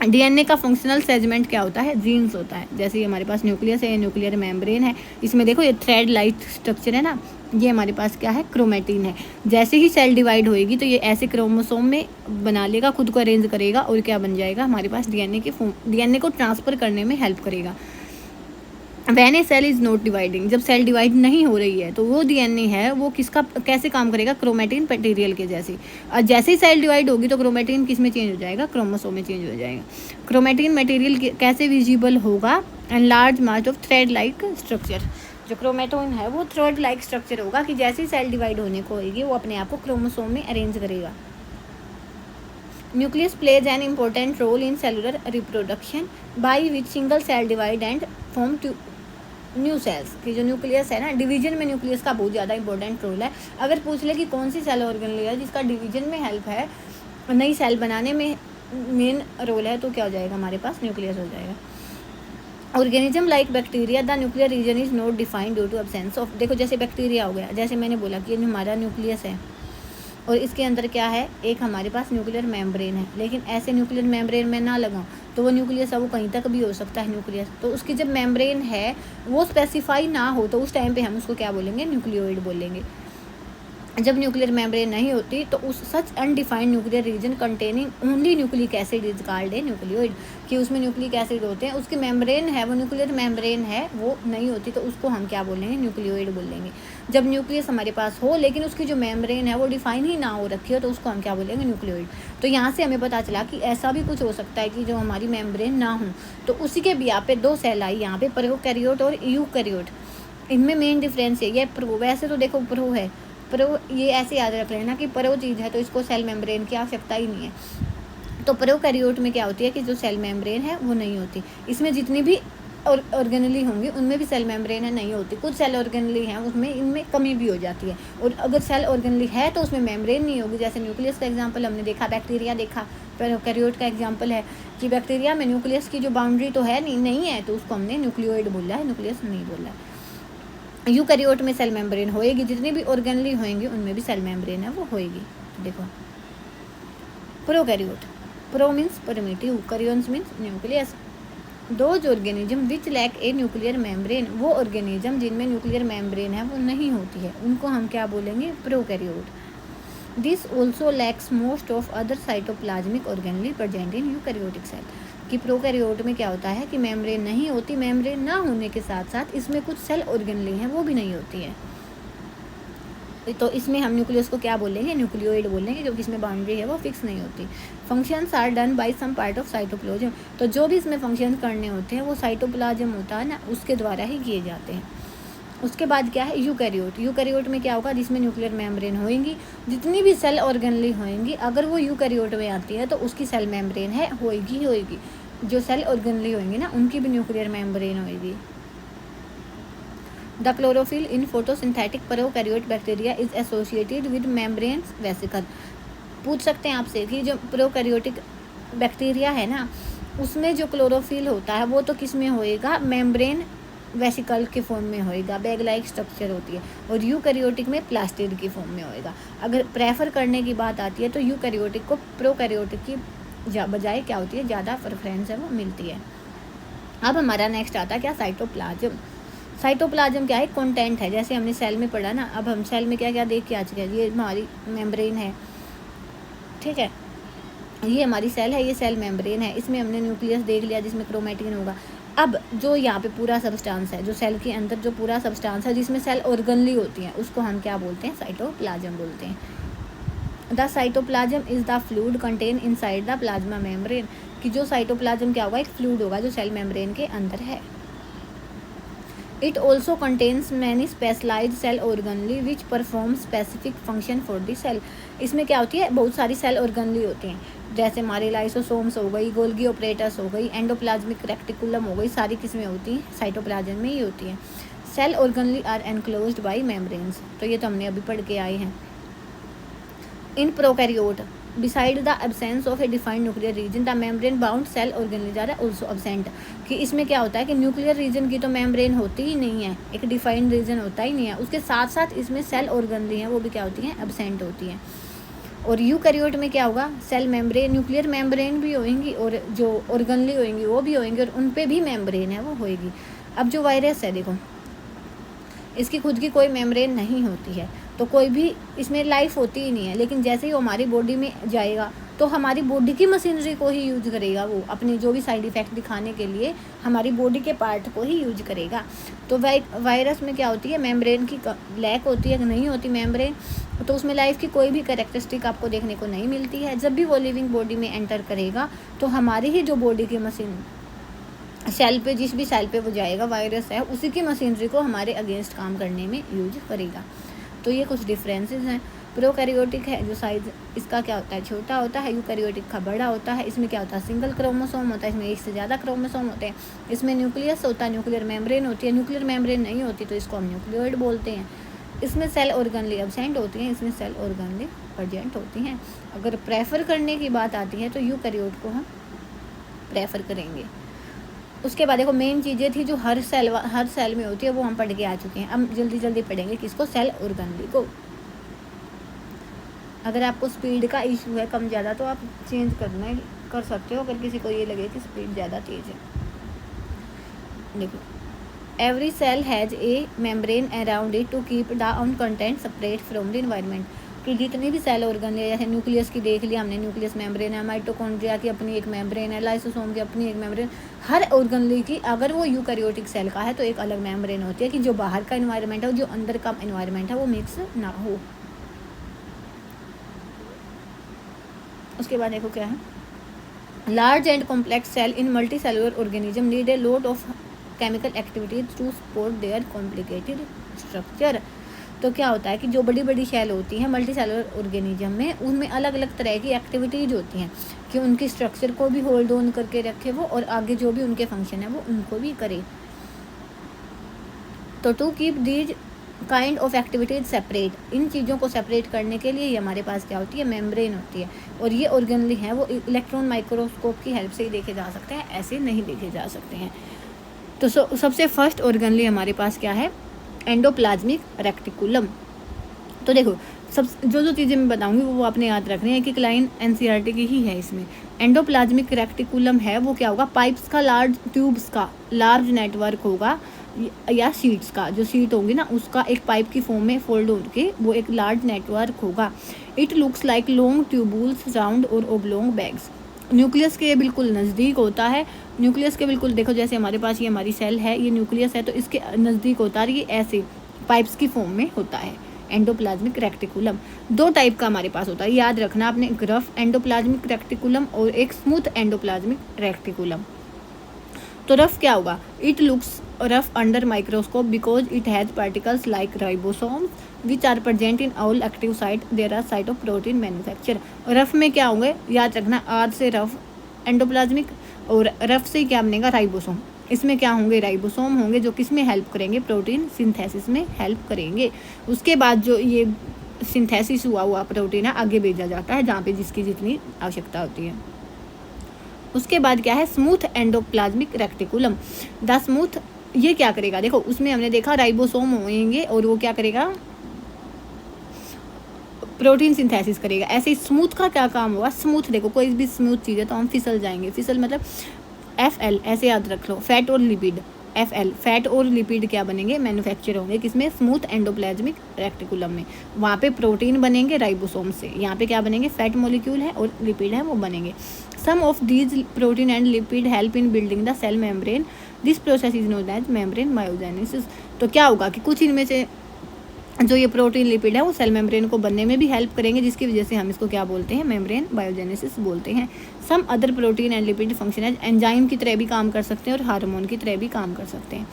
डीएनए का फंक्शनल सेगमेंट क्या होता है, जीन्स होता है। जैसे ये हमारे पास न्यूक्लियस है, न्यूक्लियर मेम्ब्रेन है, इसमें देखो ये थ्रेड लाइक स्ट्रक्चर है ना, ये हमारे पास क्या है, क्रोमेटिन है। जैसे ही सेल डिवाइड होएगी तो ये ऐसे क्रोमोसोम में बना लेगा, खुद को अरेंज करेगा, और क्या बन जाएगा, हमारे पास डीएनए को ट्रांसफ़र करने में हेल्प करेगा। When a cell is not dividing, जब सेल डिवाइड नहीं हो रही है तो वो डीएनए है वो किसका कैसे काम करेगा, क्रोमेटिन मटेरियल के जैसे। और जैसे ही सेल डिवाइड होगी तो क्रोमेटिन किस में चेंज हो जाएगा, क्रोमोसोम में चेंज हो जाएगा। क्रोमेटिन मटेरियल कैसे विजिबल होगा, and large mass of thread like structure. जो क्रोमेटिन है वो थ्रेड लाइक स्ट्रक्चर होगा कि जैसे ही सेल डिवाइड होने को होगी वो अपने आप को क्रोमोसोम में अरेंज करेगा। Nucleus plays an important role in cellular reproduction by which single cell divide and form new cells की जो न्यूक्लियस है ना, डिवीजन में न्यूक्लियस का बहुत ज़्यादा इंपॉर्टेंट रोल है। अगर पूछ ले कि कौन सी सेल ऑर्गेनेल है जिसका डिवीजन में हेल्प है, नई सेल बनाने में मेन रोल है, तो क्या हो जाएगा हमारे पास, न्यूक्लियस हो जाएगा। Organism like bacteria the nuclear region is not defined due to absence of, देखो जैसे बैक्टीरिया हो गया, जैसे मैंने बोला कि हमारा न्यूक्लियस है और इसके अंदर क्या है, एक हमारे पास न्यूक्लियर मेम्ब्रेन है, लेकिन ऐसे न्यूक्लियर मेम्ब्रेन में ना लगाऊं तो वो न्यूक्लियस है वो कहीं तक भी हो सकता है न्यूक्लियस, तो उसकी जब मेम्ब्रेन है वो स्पेसिफाई ना हो तो उस टाइम पे हम उसको क्या बोलेंगे, न्यूक्लियोइड बोलेंगे। जब न्यूक्लियर मेम्ब्रेन नहीं होती तो उस such undefined nuclear region containing only nucleic acid is called a nucleoid, कि उसमें न्यूक्लिक एसिड होते हैं, उसकी मेम्ब्रेन है वो न्यूक्लियर मेम्ब्रेन है वो नहीं होती तो उसको हम क्या बोलेंगे, न्यूक्लियोइड बोलेंगे। जब न्यूक्लियस हमारे पास हो लेकिन उसकी जो मेम्ब्रेन है वो डिफाइन ही ना हो रखी हो तो उसको हम क्या बोलेंगे, न्यूक्लियोइड। तो यहाँ से हमें पता चला कि ऐसा भी कुछ हो सकता है कि जो हमारी मेम्ब्रेन ना हो, तो उसी के भी यहाँ पे दो सेल आई, यहाँ पे प्रोकैरियोट और यूकैरियोट। इनमें मेन डिफरेंस है ये प्रो, वैसे तो देखो प्रो है, प्रो ये ऐसे याद रख लेना कि प्रो चीज़ है तो इसको सेल मेम्ब्रेन की आवश्यकता ही नहीं है। तो प्रोकैरियोट में क्या होती है कि जो सेल मेम्ब्रेन है वो नहीं होती, इसमें जितनी भी ऑर्गेनली होंगी उनमें भी सेल मेम्ब्रेन है नहीं होती, कुछ सेल ऑर्गेनली हैं उसमें इनमें कमी भी हो जाती है, और अगर सेल ऑर्गेनली है तो उसमें मेम्ब्रेन नहीं होगी। जैसे न्यूक्लियस का एग्जांपल हमने देखा, बैक्टीरिया देखा, प्रोकैरियोट का एग्जांपल है कि बैक्टीरिया में न्यूक्लियस की जो बाउंड्री तो है नहीं है तो उसको हमने न्यूक्लियोइड बोला है, न्यूक्लियस नहीं बोला है। यूकैरियोट में सेल मेम्ब्रेन होएगी, जितनी भी ऑर्गेनली होएंगी उनमें भी सेल मेम्ब्रेन है वो होएगी। देखो prokaryote, pro means primitive, karyons means nucleus. Those organism which lack a nuclear membrane, वो ऑर्गेनिज्म जिनमें न्यूक्लियर मेम्ब्रेन है वो नहीं होती है उनको हम क्या बोलेंगे, prokaryote. This also lacks most of other cytoplasmic organelle present in eukaryotic cell, कि प्रोकैरियोट में क्या होता है कि मेम्ब्रेन नहीं होती, मेम्ब्रेन ना होने के साथ साथ इसमें कुछ सेल ऑर्गेनली हैं वो भी नहीं होती है, तो इसमें हम न्यूक्लियस को क्या बोलेंगे, न्यूक्लियोइड बोलेंगे, क्योंकि इसमें बाउंड्री है वो फिक्स नहीं होती। Functions are done by some part of cytoplasm, तो जो भी इसमें फंक्शन करने होते हैं वो साइटोप्लाज्म होता है ना उसके द्वारा ही किए जाते हैं। उसके बाद क्या है, यूकैरियोट। यूकैरियोट में क्या होगा, जिसमें न्यूक्लियर मेम्ब्रेन होएंगी, जितनी भी सेल ऑर्गेनली होएंगी अगर वो यूकैरियोट में आती है तो उसकी सेल मेम्ब्रेन है होएगी होएगी, जो सेल ऑर्गेनली होएंगी ना उनकी भी न्यूक्लियर मेम्ब्रेन होएगी। The chlorophyll in photosynthetic prokaryote bacteria is associated with membrane vesicle. पूछ सकते हैं आपसे कि जो प्रोकैरियोटिक बैक्टीरिया है ना उसमें जो क्लोरोफिल होता है वो तो किस में होएगा, मेम्ब्रेन वेसिकल के फॉर्म में होएगा, बैग लाइक स्ट्रक्चर होती है, और यूकैरियोटिक में प्लास्टिड की फॉर्म में होएगा। अगर प्रेफर करने की बात आती है तो यूकैरियोटिक को प्रोकैरियोटिक की बजाय क्या होती है, ज़्यादा प्रेफरेंस है वो मिलती है। अब हमारा नेक्स्ट आता है क्या, साइटोप्लाज्म। साइटोप्लाज्म क्या है, कंटेंट है, जैसे हमने सेल में पढ़ा ना, अब हम सेल में क्या क्या देख के आ चुके हैं, ये हमारी मेम्ब्रेन है, ठीक है, ये हमारी सेल है, ये सेल मेम्ब्रेन है, इसमें हमने न्यूक्लियस देख लिया जिसमें क्रोमैटिन होगा। अब जो यहाँ पे पूरा सब्सटेंस है, जो सेल के अंदर जो पूरा सब्सटेंस है जिसमें सेल ऑर्गेनली होती हैं उसको हम क्या बोलते हैं, साइटोप्लाज्म बोलते हैं। The cytoplasm is the fluid contain inside the plasma membrane, कि जो साइटोप्लाज्म क्या होगा, एक फ्लूइड होगा जो सेल मेम्ब्रेन के अंदर है। It also contains many specialised cell organelle which perform specific function for the cell. इसमें क्या होती है, बहुत सारी सेल ऑर्गेनली होती हैं, जैसे हमारे लाइसोसोम्स हो गई, गोल्गी ऑपरेटस हो गई, एंडोप्लाज्मिक रेक्टिकुलम हो गई, सारी किस्में होती हैं साइटोप्लाज्म में ही होती हैं। Cell organelle are enclosed by membranes, तो ये तो हमने अभी पढ़ के आए हैं। In prokaryote beside the absence of a defined nuclear region the membrane bound cell organelle are also absent, कि इसमें क्या होता है कि न्यूक्लियर रीजन की तो मेम्ब्रेन होती ही नहीं है, एक डिफाइंड रीजन होता ही नहीं है, उसके साथ साथ इसमें सेल ऑर्गेनली हैं वो भी क्या होती हैं, एब्सेंट होती हैं। और यूकैरियोट में क्या होगा, सेल मेम्ब्रेन, न्यूक्लियर मेम्ब्रेन भी होएंगी और जो ऑर्गेनली होएंगी वो भी होएंगी और उन पे भी मेम्ब्रेन है वो होएगी। अब जो वायरस है देखो, इसकी खुद की कोई मेम्ब्रेन नहीं होती है तो कोई भी इसमें लाइफ होती ही नहीं है, लेकिन जैसे ही वो हमारी बॉडी में जाएगा तो हमारी बॉडी की मशीनरी को ही यूज करेगा, वो अपने जो भी साइड इफ़ेक्ट दिखाने के लिए हमारी बॉडी के पार्ट को ही यूज करेगा। तो वायरस में क्या होती है, मेम्ब्रेन की लैक होती है, नहीं होती मेम्ब्रेन, तो उसमें लाइफ की कोई भी कैरेक्टरिस्टिक आपको देखने को नहीं मिलती है। जब भी वो लिविंग बॉडी में एंटर करेगा तो हमारी ही जो बॉडी की मशीन सेल पे, जिस भी सेल पे वो जाएगा वायरस है, उसी की मशीनरी को हमारे अगेंस्ट काम करने में यूज करेगा। तो ये कुछ डिफरेंसेस हैं। प्रोकैरियोटिक है जो साइज इसका क्या होता है, छोटा होता है। यूकैरियोटिक का बड़ा होता है। इसमें क्या होता है, सिंगल क्रोमोसोम होता है, इसमें एक से ज़्यादा क्रोमोसोम होते हैं। इसमें न्यूक्लियस होता है, न्यूक्लियर मेम्ब्रेन होती है। न्यूक्लियर मेम्ब्रेन नहीं होती तो इसको हम न्यूक्लियोइड बोलते हैं। इसमें सेल ऑर्गनली एब्सेंट होती हैं, इसमें सेल ऑर्गनली प्रेजेंट होती हैं। अगर प्रेफर करने की बात आती है तो यूकैरियोट को हम प्रेफर करेंगे। उसके बाद देखो मेन चीज़ें थी जो हर सेल में होती है वो हम पढ़ के आ चुके हैं। अब जल्दी जल्दी पढ़ेंगे किसको, सेल ऑर्गनली को। अगर आपको स्पीड का इशू है कम ज़्यादा तो आप चेंज कर सकते हो, अगर किसी को ये लगे कि स्पीड ज़्यादा तेज़ है। देखो, every cell has a membrane around it to keep the own content separate from the environment. कि जितनी भी सेल ऑर्गन है, जैसे न्यूक्लियस की देख लिया हमने, न्यूक्लियस मेम्ब्रेन है, माइटोकॉन्ड्रिया की अपनी एक मेम्ब्रेन है, लाइसोसोम की अपनी एक मेम्ब्रेन, हर ऑर्गनली की अगर वो यूकैरियोटिक सेल का है तो एक अलग मेम्ब्रेन होती है कि जो बाहर का इन्वायरमेंट है, जो अंदर का इन्वायरमेंट है वो मिक्स ना हो। उसके बाद देखो क्या है, large and complex cell in multi cellular organism need a load of chemical activities to support their complicated structure. तो क्या होता है कि जो बड़ी बड़ी सेल होती हैं मल्टी सेलुलर ऑर्गेनिज्म में, उनमें अलग अलग तरह की एक्टिविटीज होती हैं कि उनकी स्ट्रक्चर को भी होल्ड ऑन करके रखे वो, और आगे जो भी उनके फंक्शन है वो उनको भी करे। तो to keep these kind of activities separate, इन चीज़ों को सेपरेट करने के लिए हमारे पास क्या होती है, मेम्ब्रेन होती है। और ये ऑर्गेनली है वो इलेक्ट्रॉन माइक्रोस्कोप की हेल्प से ही देखे जा सकते हैं, ऐसे नहीं देखे जा सकते हैं। तो सबसे फर्स्ट ऑर्गेनली हमारे पास क्या है, एंडोप्लाज्मिक रेक्टिकुलम। तो देखो जो चीज़ें मैं बताऊंगी वो आपने याद रखनी है कि क्लाइन एनसीईआरटी की ही है। इसमें एंडोप्लाज्मिक रेक्टिकुलम है वो क्या होगा, पाइप्स का लार्ज ट्यूब्स का लार्ज नेटवर्क होगा, या सीट्स का, जो सीट होंगी ना उसका एक पाइप की फॉर्म में फोल्ड होकर वो एक लार्ज नेटवर्क होगा। It looks like long tubules, round और ओब्लोंग बैग्स। न्यूक्लियस के बिल्कुल नज़दीक होता है। न्यूक्लियस के बिल्कुल देखो, जैसे हमारे पास ये हमारी सेल है, ये न्यूक्लियस है, तो इसके नज़दीक होता है, ये ऐसे पाइप्स की फॉर्म में होता है एंडोप्लाज्मिक रेक्टिकुलम। दो टाइप का हमारे पास होता है, याद रखना आपने, रफ एंडोप्लाज्मिक रेक्टिकुलम और एक स्मूथ एंडोप्लाज्मिक रेक्टिकुलम। तो रफ क्या होगा, it looks rough under microscope because it has particles like ribosomes which are present in all active site, there are site of protein manufacture. Rough में क्या होंगे, याद रखना, आर से रफ एंडोप्लाज्मिक, और रफ से क्या बनेगा, राइबोसोम। इसमें क्या होंगे, राइबोसोम होंगे जो किस में हेल्प करेंगे, प्रोटीन सिंथेसिस में हेल्प करेंगे। उसके बाद जो ये सिंथेसिस हुआ प्रोटीन है आगे भेजा जाता है जहाँ पे जिसकी जितनी आवश्यकता होती है। उसके बाद क्या है, smooth endoplasmic reticulum. The smooth ये क्या करेगा, देखो उसमें हमने देखा राइबोसोम होंगे और वो क्या करेगा, प्रोटीन सिंथेसिस करेगा। ऐसे ही स्मूथ का क्या काम होगा, स्मूथ देखो कोई भी स्मूथ चीज़ है तो हम फिसल जाएंगे, फिसल मतलब FL ऐसे याद रख लो, फैट और लिपिड, FL फैट और लिपिड क्या बनेंगे, मैन्युफैक्चर होंगे किसमें, स्मूथ एंडोप्लाज्मिक रेक्टिकुलम में। वहाँ पे प्रोटीन बनेंगे राइबोसोम से, यहाँ पे क्या बनेंगे, फैट मॉलिक्यूल है और लिपिड है वो बनेंगे। Some of these protein and lipid help in building the cell membrane, this process is known as membrane biogenesis. तो क्या होगा कि कुछ इनमें से जो ये प्रोटीन लिपिड है वो सेल मेम्ब्रेन को बनने में भी हेल्प करेंगे, जिसकी वजह से हम इसको क्या बोलते हैं, मेम्ब्रेन बायोजेनेसिस बोलते हैं। Some other protein and lipid function as enzyme की तरह भी काम कर सकते हैं और हार्मोन की तरह भी काम कर सकते हैं।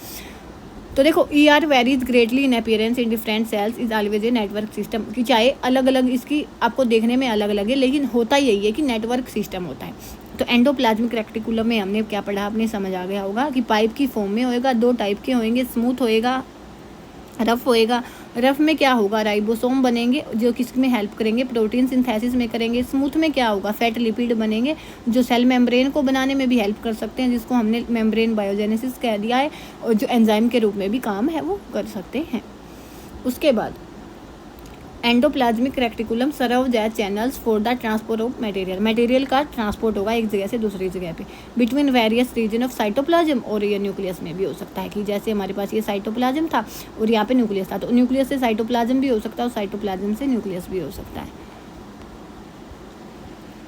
तो देखो ER varies greatly in appearance in different cells, is always a network system, कि चाहे अलग अलग इसकी आपको देखने में अलग अलग है लेकिन होता यही है कि नेटवर्क सिस्टम होता है। तो एंडोप्लाज्मिक रेक्टिकुलम में हमने क्या पढ़ा, आपने समझ आ गया होगा कि पाइप की फॉर्म में होएगा, दो टाइप के होंगे, स्मूथ होएगा, रफ होएगा। रफ में क्या होगा, राइबोसोम बनेंगे जो किसमें हेल्प करेंगे, प्रोटीन सिंथेसिस में करेंगे। स्मूथ में क्या होगा, फैट लिपिड बनेंगे जो सेल मेम्ब्रेन को बनाने में भी हेल्प कर सकते हैं, जिसको हमने मेम्ब्रेन बायोजेनेसिस कह दिया है, और जो एंजाइम के रूप में भी काम है वो कर सकते हैं। उसके बाद endoplasmic reticulum serve as channels for the transport of material, material का ट्रांसपोर्ट होगा एक जगह से दूसरी जगह पे between various region of cytoplasm, और ये न्यूक्लियस में भी हो सकता है कि जैसे हमारे पास ये साइटोप्लाज्म था और यहाँ पे न्यूक्लियस था, तो न्यूक्लियस से साइटोप्लाज्म भी हो सकता है और साइटोप्लाज्म से न्यूक्लियस भी हो सकता है।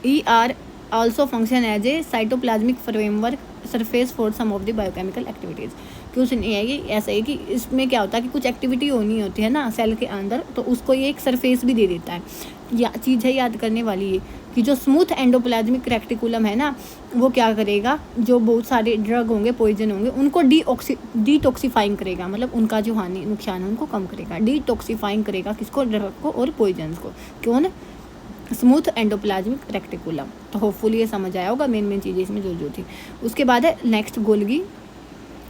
ER also function as a cytoplasmic framework surface for some of the biochemical activities। क्यों नहीं है ये, ऐसा है कि इसमें क्या होता है कि कुछ एक्टिविटी होनी होती है ना सेल के अंदर, तो उसको ये एक सरफेस भी दे देता है। या चीज़ है याद करने वाली ये कि जो स्मूथ एंडोप्लाज्मिक रेक्टिकुलम है ना, वो क्या करेगा, जो बहुत सारे ड्रग होंगे, पॉइजन होंगे, उनको डिटॉक्सिफाइंग करेगा, मतलब उनका जो हानि नुकसान है उनको कम करेगा। डिटॉक्सिफाइंग करेगा किसको, ड्रग को और पॉइजन को। कौन, स्मूथ एंडोप्लाज्मिक रेक्टिकुलम। तो होपफुली ये समझ आया होगा मेन चीज़ें इसमें जो थी। उसके बाद है नेक्स्ट गोल्गी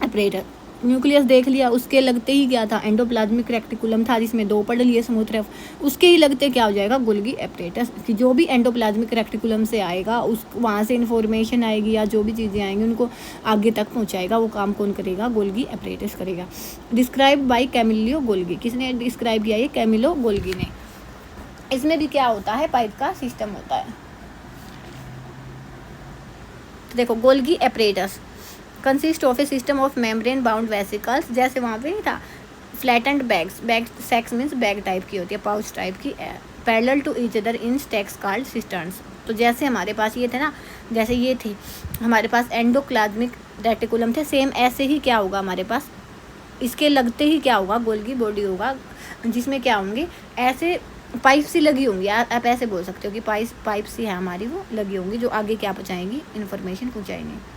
एपरेटस। न्यूक्लियस देख लिया, उसके लगते ही क्या था, एंडोप्लाज्मिक रेक्टिकुलम था जिसमें 2 पढ़ लिए स्मूथ रेफ, उसके ही लगते क्या हो जाएगा, गोल्गी एपरेटस। कि जो भी एंडोप्लाज्मिक रेक्टिकुलम से आएगा उस वहाँ से इन्फॉर्मेशन आएगी या जो भी चीज़ें आएंगी उनको आगे तक पहुँचाएगा, वो काम कौन करेगा, गोल्गी एपरेटस करेगा। डिस्क्राइब बाई कैमिलो गोल्गी, किसने डिस्क्राइब किया, ये कैमिलो गोल्गी ने। इसमें भी क्या होता है, पाइप का सिस्टम होता है। तो देखो Golgi apparatus consist of a system of membrane bound vesicles, जैसे वहाँ पे नहीं था flattened bags, bag sacs means bag type की होती है, पाउच टाइप की, parallel to each other in stacks called cisterns. तो जैसे हमारे पास ये थे ना, जैसे ये थी हमारे पास एंडोप्लाज्मिक रेटिकुलम थे, सेम ऐसे ही क्या होगा हमारे पास, इसके लगते ही क्या होगा, गोल्गी बॉडी होगा, जिसमें क्या होंगे, ऐसे पाइप सी लगी होंगी, आप ऐसे बोल सकते हो कि पाइप सी है हमारी, वो लगी होंगी जो आगे क्या पहुँचाएंगी, information पहुँचाएंगे।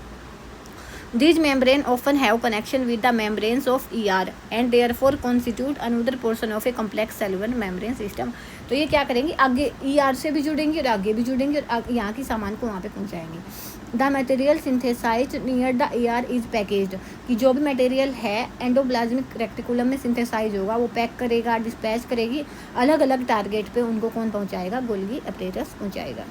These membrane often have connection with the membranes of ER and therefore constitute another portion of a complex cellular membrane system। तो ये क्या करेंगी, आगे ER से भी जुड़ेंगी और आगे भी जुड़ेंगी और यहाँ की सामान को वहाँ पे पहुँचाएंगी। The material synthesised near the ER is packaged, कि जो भी मटेरियल है एंडोप्लाज्मिक रेक्टिकुलम में सिंथेसाइज होगा वो पैक करेगा, डिस्पैच करेगी, अलग अलग टारगेट पे उनको कौन पहुँचाएगा, गोल्गी एपरेटस पहुँचाएगा।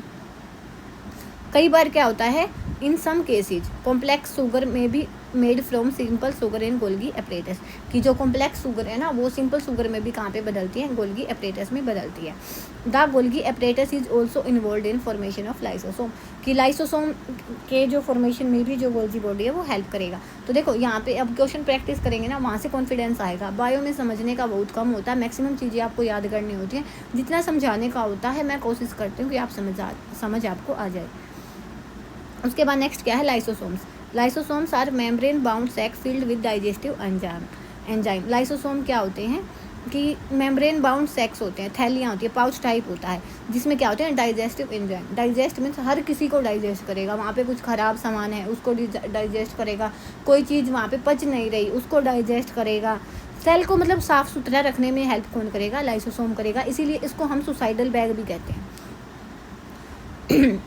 कई बार क्या होता है, इन सम केसेज कॉम्प्लेक्स शुगर में भी made from simple sugar in Golgi apparatus, कि जो कॉम्प्लेक्स शुगर है ना वो सिंपल शुगर में भी कहाँ पे बदलती है, गोल्गी एपरेटस में बदलती है। The Golgi apparatus is also involve in formation of lysosome, कि लाइसोसोम के जो फॉर्मेशन में भी जो गोल्गी बॉडी है वो हेल्प करेगा। तो देखो यहाँ पे अब क्वेश्चन प्रैक्टिस करेंगे ना, वहाँ से कॉन्फिडेंस आएगा। बायो में समझने का बहुत कम होता है, मैक्सिमम चीज़ें आपको याद करनी होती हैं, जितना समझाने का होता है मैं कोशिश करती हूँ कि आप समझ आपको आ जाए। उसके बाद नेक्स्ट क्या है, lysosomes. Lysosomes are membrane bound sac filled with digestive enzyme. Lysosome क्या होते हैं कि मेम्ब्रेन बाउंड सैक्स होते हैं, थैलियाँ होती है, पाउच टाइप होता है, जिसमें क्या होते हैं, डाइजेस्टिव एंजाइम। डाइजेस्ट मीन्स हर किसी को डाइजेस्ट करेगा, वहाँ पे कुछ ख़राब सामान है उसको डाइजेस्ट करेगा, कोई चीज़ वहाँ पे पच नहीं रही उसको डाइजेस्ट करेगा। सेल को मतलब साफ़ सुथरा रखने में हेल्प कौन करेगा, लाइसोसोम करेगा, इसीलिए इसको हम सुसाइडल बैग भी कहते हैं।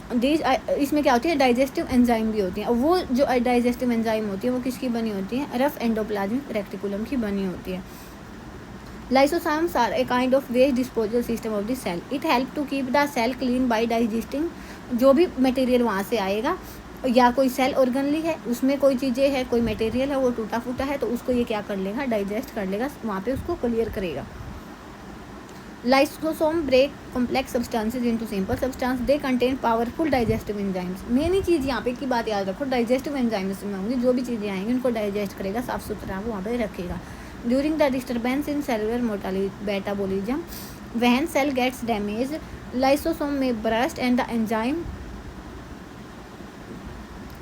इसमें क्या होती है, डाइजेस्टिव एंजाइम भी होती है, और वो जो डाइजेस्टिव एंजाइम होती है वो किसकी बनी होती है, रफ एंडोप्लाज्मिक रेक्टिकुलम की बनी होती है। Lysosomes are a kind of waste disposal system of the cell. It help to keep the cell clean by digesting, जो भी मटेरियल वहाँ से आएगा, या कोई सेल ऑर्गनली है उसमें कोई चीज़ें है, कोई मटेरियल है वो टूटा फूटा है, तो उसको ये क्या कर लेगा, डाइजेस्ट कर लेगा, वहाँ पे उसको क्लियर करेगा। Lysosome break complex substances into simple substance. They contain powerful digestive enzymes. Main ही चीज़ यहाँ पे की बात याद रखो, डाइजेस्टिव एंजाइम्स में होंगी, जो भी चीज़ें आएंगी उनको डाइजेस्ट करेगा, साफ सुथरा वो वहाँ पे रखेगा। During the disturbance in cellular metabolism, when cell gets damage, lysosome may burst and the enzyme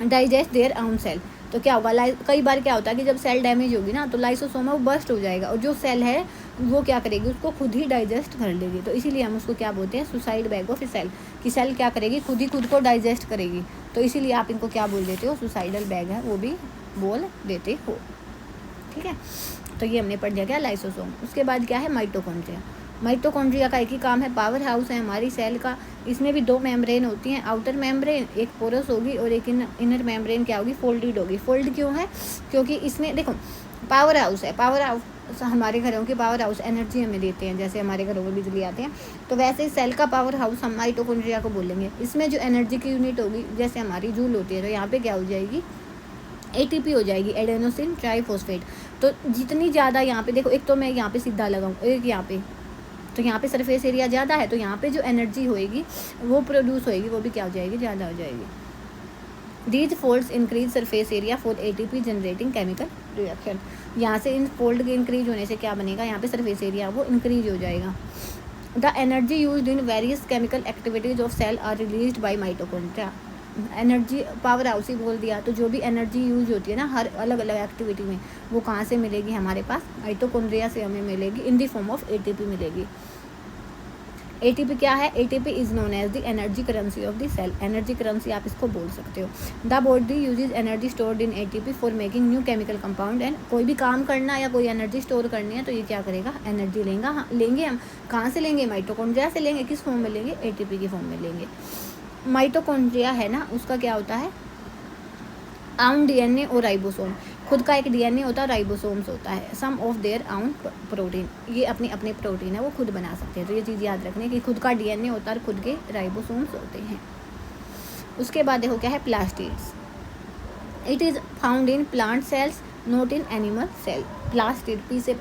digest their own cell. तो क्या होगा, कई बार क्या होता है कि जब सेल डैमेज होगी ना तो लाइसोसोम वो बर्स्ट हो जाएगा, और जो सेल है वो क्या करेगी, उसको खुद ही डाइजेस्ट कर लेगी। तो इसीलिए हम उसको क्या बोलते हैं, suicide bag of a cell, कि सेल क्या करेगी, खुद ही खुद को डाइजेस्ट करेगी। तो इसीलिए आप इनको क्या बोल देते हो, सुसाइडल बैग है वो भी बोल देते हो। ठीक है, तो ये हमने पढ़ लिया क्या, लाइसोसोम। उसके बाद क्या है, माइटोकॉन्ड्रिया। माइटोकॉन्ड्रिया का एक ही काम है, पावर हाउस है हमारी सेल का। इसमें भी 2 मेम्ब्रेन होती हैं, आउटर मेम्ब्रेन एक पोरस होगी और एक इनर मेम्ब्रेन क्या होगी, फोल्डेड होगी। फोल्ड क्यों है, क्योंकि इसमें देखो पावर हाउस है, पावर हाउस हमारे घरों के पावर हाउस एनर्जी हमें देते हैं, जैसे हमारे घरों में बिजली आते हैं, तो वैसे ही सेल का पावर हाउस हम माइटोकॉन्ड्रिया को बोलेंगे। इसमें जो एनर्जी की यूनिट होगी, जैसे हमारी जूल होती है, तो यहाँ पे क्या हो जाएगी, ATP हो जाएगी, एडेनोसिन ट्राइफॉस्फेट। तो जितनी ज़्यादा यहाँ पे देखो, एक तो मैं यहाँ पे सीधा लगाऊँ, एक यहाँ पे, तो यहाँ पे सरफेस एरिया ज़्यादा है, तो यहाँ पे जो एनर्जी होएगी वो प्रोड्यूस होएगी, वो भी क्या हो जाएगी, ज़्यादा हो जाएगी। These folds increase surface area for ATP generating chemical reaction। यहाँ से इन फोल्ड के इंक्रीज होने से क्या बनेगा, यहाँ पे सरफेस एरिया वो इंक्रीज हो जाएगा। The energy used in various chemical activities of cell are released by mitochondria. Energy power house ही बोल दिया, तो जो भी एनर्जी यूज होती है ना हर अलग अलग एक्टिविटी में, वो कहाँ से मिलेगी, हमारे पास माइटोकॉन्ड्रिया से हमें मिलेगी, in the form of ATP मिलेगी। एटीपी क्या है? ATP is known as the energy currency of the cell. Energy currency आप इसको बोल सकते हो। The body uses energy stored in ATP for making new chemical compound. And कोई भी काम करना या कोई एनर्जी स्टोर करनी है तो ये क्या करेगा? एनर्जी लेंगे हम। कहाँ से लेंगे? माइटोकॉन्ड्रिया से लेंगे। किस फॉर्म में लेंगे? एटीपी की फॉर्म में लेंगे। माइटोकॉन्ड्रिया है ना, उसका क्या होता है? आउन डीएनए और राइबोसोम। खुद का एक डीएनए होता है, राइबोसोम्स होता है। सम ऑफ देयर आउन प्रोटीन। ये अपनी अपनी प्रोटीन है, वो खुद बना सकते हैं। तो ये चीज़ याद रखनी है कि खुद का डीएनए होता है और खुद के राइबोसोम्स होते हैं। उसके बाद देखो क्या है? Plastids. It is found in plant cells, not in animal cell. Plastid, P से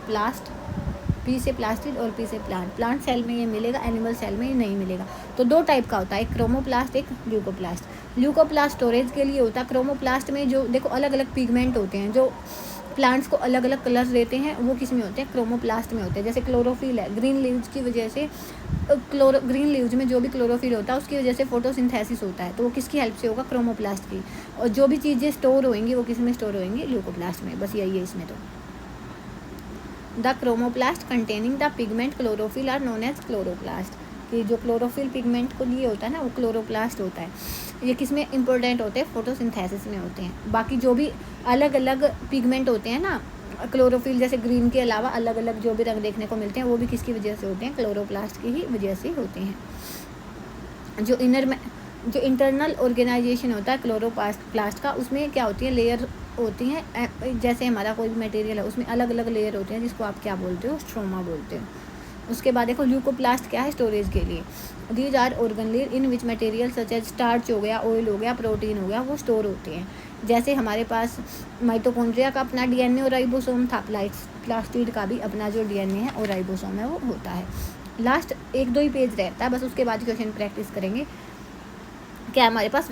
प्लास्टिड और पी से प्लांट सेल में ये मिलेगा, एनिमल सेल में ये नहीं मिलेगा। तो दो टाइप का होता है, एक क्रोमोप्लास्ट, एक ल्यूकोप्लास्ट। ल्यूकोप्लास्ट स्टोरेज के लिए होता है। क्रोमोप्लास्ट में जो देखो अलग अलग पिगमेंट होते हैं जो प्लांट्स को अलग अलग कलर्स देते हैं, वो किस में होते हैं? क्रोमोप्लास्ट में होते हैं। जैसे क्लोरोफिल है, ग्रीन लीव्स की वजह से ग्रीन लीव्स में जो भी क्लोरोफिल होता है उसकी वजह से फोटोसिंथेसिस होता है, तो वो किसकी हेल्प से होगा? क्रोमोप्लास्ट की। और जो भी चीज़ें स्टोर होंगी वो किस में स्टोर होंगी? ल्यूकोप्लास्ट में। बस यही है इसमें। तो the chromoplast containing the pigment chlorophyll are known as chloroplast. कि जो क्लोरोफिल पिगमेंट को लिए होता है ना, वो क्लोरोप्लास्ट होता है। ये किस में इंपॉर्टेंट होते हैं? फोटोसिंथेसिस में होते हैं। बाकी जो भी अलग अलग पिगमेंट होते हैं ना, क्लोरोफिल जैसे ग्रीन के अलावा अलग अलग जो भी रंग देखने को मिलते हैं, वो भी किसकी वजह से होते हैं? क्लोरोप्लास्ट की ही वजह से होते हैं। जो इंटरनल ऑर्गेनाइजेशन होता है क्लोरोप्लास्ट का, उसमें क्या होती है? लेयर होती हैं। जैसे हमारा कोई भी मटेरियल है उसमें अलग अलग लेयर होते हैं, जिसको आप क्या बोलते हो? स्ट्रोमा बोलते हो। उसके बाद देखो ल्यूकोप्लास्ट क्या है? स्टोरेज के लिए। These are organ layer in which material such as starch हो गया, ऑयल हो गया, प्रोटीन हो गया, वो स्टोर होते हैं। जैसे हमारे पास माइटोकॉन्ड्रिया का अपना डीएनए और राइबोसोम था, प्लास्टिड का भी अपना जो डीएनए है और राइबोसोम है वो होता है। लास्ट 1-2 ही पेज रहता है बस, उसके बाद क्वेश्चन प्रैक्टिस करेंगे। क्या हमारे पास?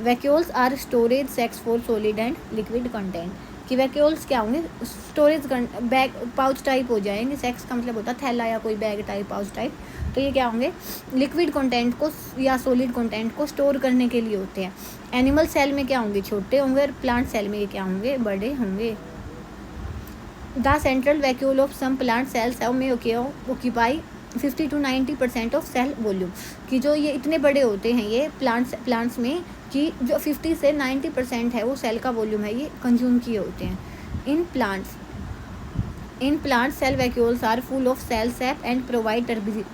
Vacuoles are storage sacs for solid and liquid content. कि वैक्यूल्स क्या होंगे? स्टोरेज बैग पाउच टाइप हो जाएंगे। सेक्स का मतलब होता है थैला या कोई बैग टाइप, पाउच टाइप। तो ये क्या होंगे? लिक्विड कंटेंट को या सॉलिड कंटेंट को स्टोर करने के लिए होते हैं। एनिमल सेल में क्या होंगे? छोटे होंगे। और प्लांट सेल में ये क्या होंगे? बड़े होंगे। The central vacuole of some plant cells may occupy 50 to 90% of cell volume. कि जो ये इतने बड़े होते हैं ये प्लांट्स में, कि जो 50 से 90% है वो सेल का वॉल्यूम है, ये कंज्यूम किए होते हैं। In plants cell vacuoles are full of cell sap and provide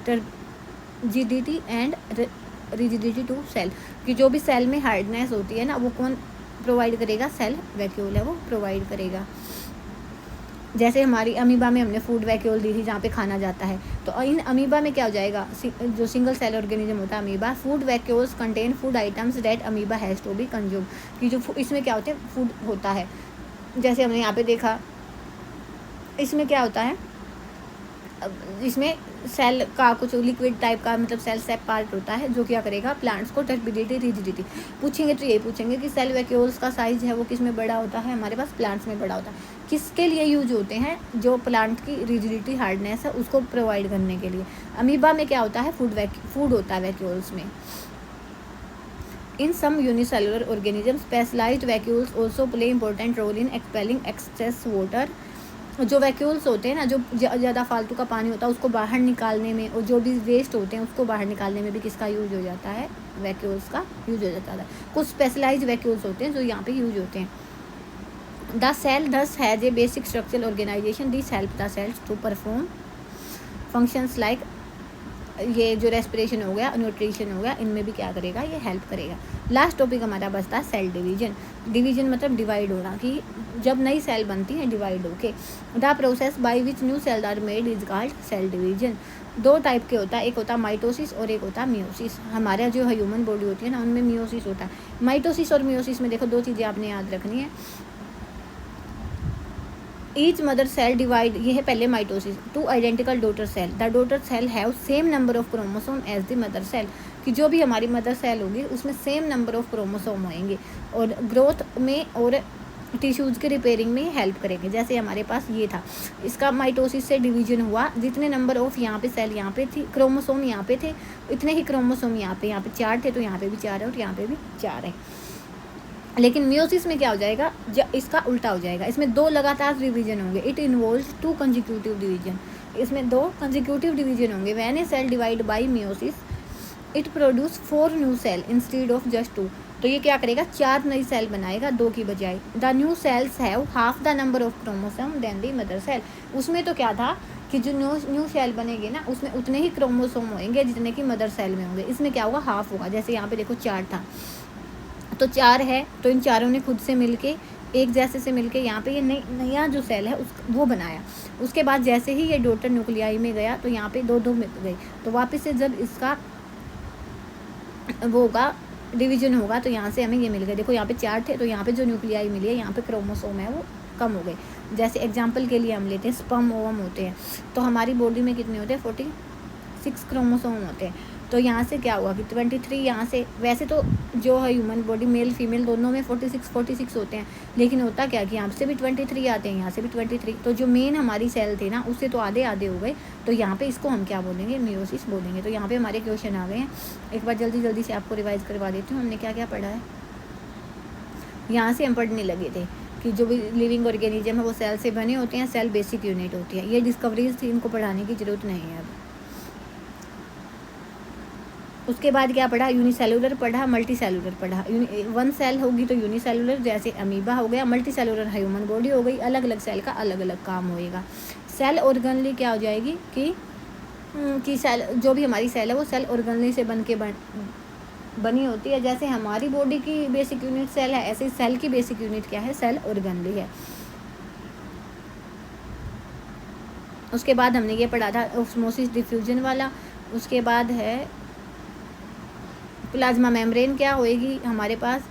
turbidity and rigidity to cell. कि जो भी सेल में हार्डनेस होती है ना, वो कौन प्रोवाइड करेगा? सेल वैक्यूल है वो प्रोवाइड करेगा। जैसे हमारी अमीबा में हमने फूड वैक्यूल दी थी, जहाँ पे खाना जाता है, तो इन अमीबा में क्या हो जाएगा? जो सिंगल सेल ऑर्गेनिज्म होता है amoeba, food vacuoles contain food items that amoeba has to be consume. कि जो इसमें क्या होते हैं? फूड होता है। जैसे हमने यहाँ पे देखा, इसमें क्या होता है? इसमें सेल का कुछ लिक्विड टाइप का, मतलब सेल सेप पार्ट होता है, जो क्या करेगा? प्लांट्स को टर्बिडिटी, रिजिडिटी पूछेंगे तो ये पूछेंगे कि सेल वैक्यूल्स का साइज है वो किस में बड़ा होता है? हमारे पास प्लांट्स में बड़ा होता है। किसके लिए यूज होते हैं? जो प्लांट की रिजिडिटी, हार्डनेस है, उसको प्रोवाइड करने के लिए। अमीबा में क्या होता है? फूड होता है वैक्यूल्स में। In some unicellular organism specialised vacuoles also play important role in expelling excess water. जो वैक्यूल्स होते हैं ना, जो ज़्यादा फालतू का पानी होता है उसको बाहर निकालने में, और जो भी वेस्ट होते हैं उसको बाहर निकालने में भी किसका यूज हो जाता है? वैक्यूल्स का यूज हो जाता है। कुछ स्पेशलाइज्ड वैक्यूल्स होते हैं जो यहाँ पे यूज होते हैं। The cell thus has a basic structural organisation, this help the cells to perform functions like, ये जो रेस्पिरेशन हो गया, न्यूट्रिशन हो गया, इनमें भी क्या करेगा? ये हेल्प करेगा। लास्ट टॉपिक हमारा बचता है सेल डिवीजन मतलब डिवाइड होना। कि जब नई सेल बनती है डिवाइड होके, the process by which new cell are made is called cell division. 2 type के होता है, एक होता है माइटोसिस और एक होता है मियोसिस। हमारा जो ह्यूमन बॉडी होती है ना, उनमें मियोसिस होता है। माइटोसिस और मियोसिस में देखो 2 चीज़ें आपने याद रखनी है। ईच मदर सेल डिवाइड, ये है पहले mitosis, 2 identical daughter cell. The daughter cell have same number of chromosome as the mother cell. कि जो भी हमारी मदर सेल होगी उसमें सेम नंबर ऑफ क्रोमोसोम होंगे, और ग्रोथ में और टिश्यूज़ के रिपेयरिंग में हेल्प करेंगे। जैसे हमारे पास ये था, इसका माइटोसिस से डिवीजन हुआ, जितने नंबर ऑफ यहाँ पे सेल यहाँ पे थी, क्रोमोसोम यहाँ पे थे, इतने ही क्रोमोसोम यहाँ पे 4 थे, तो यहाँ पे भी 4 है और यहाँ पे भी 4 है। लेकिन मियोसिस में क्या हो जाएगा? इसका उल्टा हो जाएगा। इसमें 2 लगातार डिवीजन होंगे। It involves 2 consecutive division. इसमें 2 कंसेक्यूटिव डिवीजन होंगे। When a cell divide by meiosis it produce 4 new cell instead of just 2। तो ये क्या करेगा, 4 नई सेल बनाएगा 2 की बजाय। The new cells have half the number of chromosome than the mother cell. उसमें तो क्या था कि जो न्यू सेल बनेगी ना उसमें उतने ही क्रोमोसोम होंगे जितने की मदर सेल में होंगे। इसमें क्या होगा, हाफ होगा। जैसे यहाँ पे देखो 4 था तो 4 है, तो इन चारों ने खुद से मिलके एक जैसे से मिलके यहाँ पे ये नया जो सेल है वो बनाया। उसके बाद जैसे ही ये डॉटर न्यूक्लियाई में गया तो यहाँ पे 2 मिल गई। तो वापस से जब इसका वो होगा डिवीजन होगा तो यहाँ से हमें ये मिल गए। देखो यहाँ पे 4 थे तो यहाँ पे जो न्यूक्लियाई मिली है यहाँ पे क्रोमोसोम है वो कम हो गए। जैसे एग्जांपल के लिए हम लेते हैं स्पर्म ओवम होते हैं, तो हमारी बॉडी में कितने होते हैं, 46 क्रोमोसोम होते हैं। तो यहाँ से क्या हुआ कि 23 यहाँ से, वैसे तो जो है ह्यूमन बॉडी मेल फीमेल दोनों में 46 होते हैं, लेकिन होता क्या कि यहाँ से भी 23 आते हैं, यहाँ से भी 23। तो जो मेन हमारी सेल थे ना उससे तो आधे हो गए। तो यहाँ पे इसको हम क्या बोलेंगे, मियोसिस बोलेंगे। तो यहाँ पे हमारे क्वेश्चन आ गए हैं। एक बार जल्दी से आपको रिवाइज करवा देती हूँ हमने क्या क्या पढ़ा है। यहाँ से हम पढ़ने लगे थे कि जो भी लिविंग ऑर्गेनिज्म है वो सेल से बने होते हैं, सेल बेसिक यूनिट होती है। ये डिस्कवरीज थी, इनको पढ़ाने की ज़रूरत नहीं है अब। उसके बाद क्या पढ़ा, यूनिसेलुलर पढ़ा, मल्टी सेलुलर पढ़ा। 1 सेल होगी तो यूनिसेलुलर, जैसे अमीबा हो गया। मल्टी सेलुलर ह्यूमन बॉडी हो गई। अलग अलग सेल का अलग अलग काम होएगा। सेल ऑर्गेनली क्या हो जाएगी कि सेल, जो भी हमारी सेल है वो सेल ऑर्गेनली से बनी होती है। जैसे हमारी बॉडी की बेसिक यूनिट सेल है, ऐसे सेल की बेसिक यूनिट क्या है, सेल ऑर्गेनली है। उसके बाद हमने ये पढ़ा था ऑस्मोसिस डिफ्यूजन वाला। उसके बाद है प्लाज्मा मेम्ब्रेन क्या होएगी हमारे पास,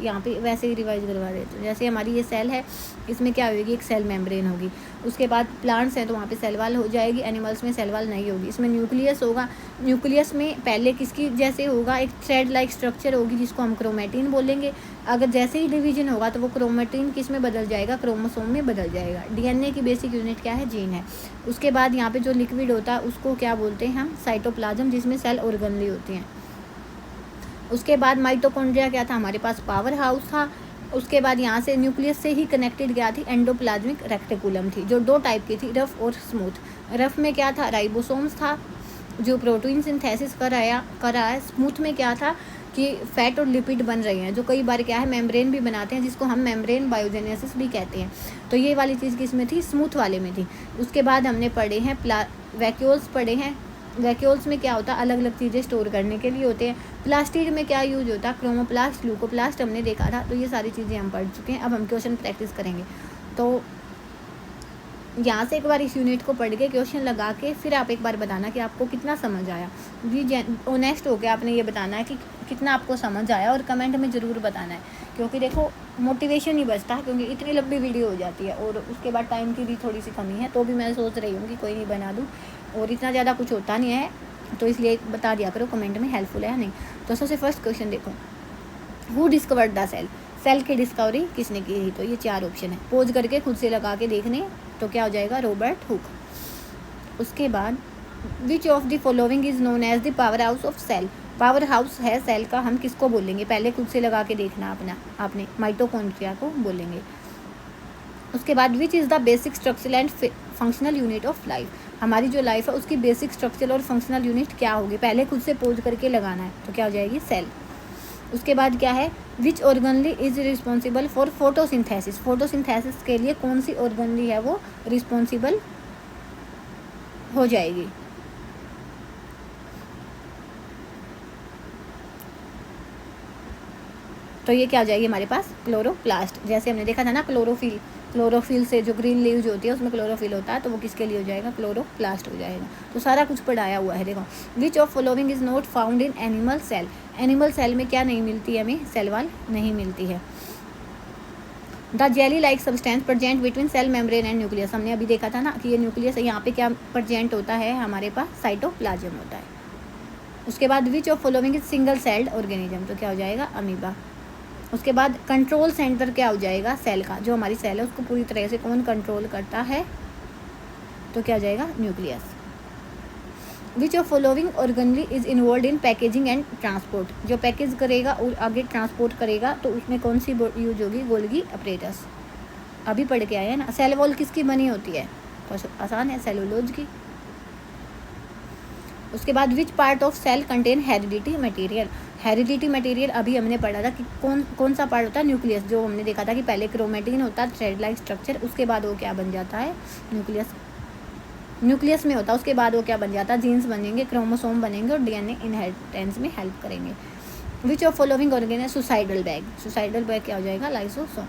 यहाँ पे वैसे ही रिवाइज करवा देते हैं। जैसे हमारी ये सेल है इसमें क्या होगी, एक सेल मेम्ब्रेन होगी। उसके बाद प्लांट्स हैं तो वहाँ पे सेल वाल हो जाएगी। एनिमल्स में सेल वाल नहीं होगी। इसमें न्यूक्लियस होगा। न्यूक्लियस में पहले किसकी जैसे होगा, एक थ्रेड लाइक स्ट्रक्चर होगी जिसको हम क्रोमेटिन बोलेंगे। अगर जैसे ही डिवीजन होगा तो वो क्रोमेटिन किस में बदल जाएगा, क्रोमोसोम में बदल जाएगा। डीएनए की बेसिक यूनिट क्या है, जीन है। उसके बाद यहाँ पे जो लिक्विड होता है उसको क्या बोलते हैं हम, साइटोप्लाज्म, जिसमें सेल ऑर्गेनली होती हैं। उसके बाद माइटोकॉन्ड्रिया क्या था, हमारे पास पावर हाउस था। उसके बाद यहाँ से न्यूक्लियस से ही कनेक्टेड क्या थी, एंडोप्लाज्मिक रेक्टिकुलम थी, जो 2 टाइप की थी, रफ और स्मूथ। रफ में क्या था, राइबोसोम्स था जो प्रोटीन सिंथेसिस कर रहा है। स्मूथ में क्या था कि फैट और लिपिड बन रहे हैं, जो कई बार क्या है मेम्ब्रेन भी बनाते हैं, जिसको हम मेम्ब्रेन बायोजेनेसिस भी कहते हैं। तो ये वाली चीज़ किस में थी, स्मूथ वाले में थी। उसके बाद हमने पढ़े हैं वैक्यूल्स पढ़े हैं। वैक्यूल्स में क्या होता है, अलग अलग चीज़ें स्टोर करने के लिए होते हैं। प्लास्टिड में क्या यूज होता है, क्रोमोप्लास्ट, ल्यूकोप्लास्ट हमने देखा था। तो ये सारी चीज़ें हम पढ़ चुके हैं। अब हम क्वेश्चन प्रैक्टिस करेंगे। तो यहाँ से एक बार इस यूनिट को पढ़ के क्वेश्चन लगा के फिर आप एक बार बताना कि आपको कितना समझ आया। जी ऑनेस्ट होकर आपने ये बताना है कि कितना आपको समझ आया, और कमेंट में ज़रूर बताना है। क्योंकि देखो मोटिवेशन ही बचता है, क्योंकि इतनी लंबी वीडियो हो जाती है और उसके बाद टाइम की भी थोड़ी सी कमी है। तो भी मैं सोच रही हूँ कि कोई नहीं बना दूँ, और इतना ज़्यादा कुछ होता नहीं है, तो इसलिए बता दिया करो कमेंट में हेल्पफुल है या नहीं। तो सबसे फर्स्ट क्वेश्चन देखो, who discovered the cell, cell की डिस्कवरी किसने की थी। तो ये 4 ऑप्शन है, पोज करके खुद से लगा के देखने। तो क्या हो जाएगा, रॉबर्ट हुक। उसके बाद which of the following is known as the power house of cell, power house है सेल का, हम किसको बोलेंगे, पहले खुद से लगा के देखना आपने माइटोकॉन्ड्रिया को बोलेंगे। उसके बाद which is the basic structural and functional unit of life, हमारी जो लाइफ है उसकी बेसिक स्ट्रक्चरल और फंक्शनल यूनिट क्या होगी, पहले खुद से पोज करके लगाना है। तो क्या हो जाएगी, सेल। उसके बाद क्या है, which organelle is responsible for photosynthesis, photosynthesis के लिए कौन सी ऑर्गनली है वो रिस्पॉन्सिबल हो जाएगी। तो ये क्या हो जाएगी हमारे पास, क्लोरोप्लास्ट। जैसे हमने देखा था ना क्लोरोफिल से जो ग्रीन लीव्स होती है उसमें क्लोरोफिल होता है, तो वो किसके लिए हो जाएगा, क्लोरोप्लास्ट हो जाएगा। तो सारा कुछ पढ़ाया हुआ है। देखो, which of following is not found in animal cell, animal cell में क्या नहीं मिलती है, हमें सेल वाल नहीं मिलती है। The jelly like substance present between cell membrane and nucleus, हमने अभी देखा था ना कि ये न्यूक्लियस है, यहाँ पे क्या प्रेजेंट होता है, हमारे पास साइटोप्लाज्म होता है। उसके बाद which of following is single celled organism, तो क्या हो जाएगा, अमीबा। उसके बाद कंट्रोल सेंटर क्या हो जाएगा, सेल का, जो हमारी सेल है उसको पूरी तरह से कौन कंट्रोल करता है, तो क्या हो जाएगा, nucleus. Which of following organelle is involve in packaging and transport, जो पैकेज करेगा और आगे ट्रांसपोर्ट करेगा, तो उसमें कौन सी यूज होगी, गोल्गी अपरेटस। अभी पढ़ के आए हैं ना। सेल वॉल किसकी बनी होती है, आसान है, सेलुलोज की। उसके बाद which part of cell contain heredity material. Heredity material अभी हमने पढ़ा था कि कौन सा पार्ट होता है, न्यूक्लियस। जो हमने देखा था कि पहले क्रोमेटिन होता है थ्रेड लाइक स्ट्रक्चर, उसके बाद वो क्या बन जाता है, न्यूक्लियस में होता है, उसके बाद वो क्या बन जाता है, जीन्स बनेंगे, क्रोमोसोम बनेंगे और डीएनए इनहेरिटेंस में हेल्प करेंगे। विच ऑफ फॉलोइंग ऑर्गेन है सुसाइडल बैग। सुसाइडल बैग क्या हो जाएगा, lysosome.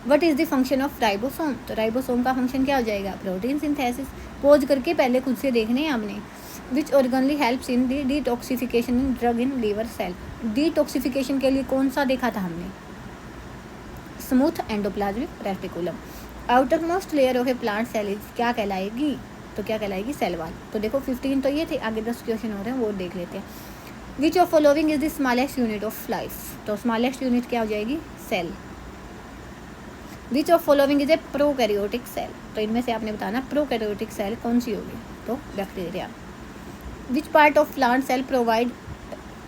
What is the function of ribosome. तो राइबोसोम का फंक्शन क्या हो जाएगा, प्रोटीन सिंथेसिस। पोज करके पहले खुद से देखने हैं आपने। Which organelle helps in the detoxification in drug in liver cell. Detoxification के लिए कौन सा देखा था हमने, smooth endoplasmic reticulum. Outermost layer of a plant cell is क्या कहलाएगी, तो क्या कहलाएगी, सेल वॉल। तो देखो 15 तो ये थे, आगे 10 क्वेश्चन हो रहे हैं वो देख लेते हैं। Which of following is the smallest unit of life. तो स्मॉलेस्ट यूनिट क्या हो जाएगी, cell. Which of following is a prokaryotic cell. तो इनमें से आपने बताना प्रोकैरियोटिक सेल कौन सी होगी, तो bacteria. Which part of plant cell provide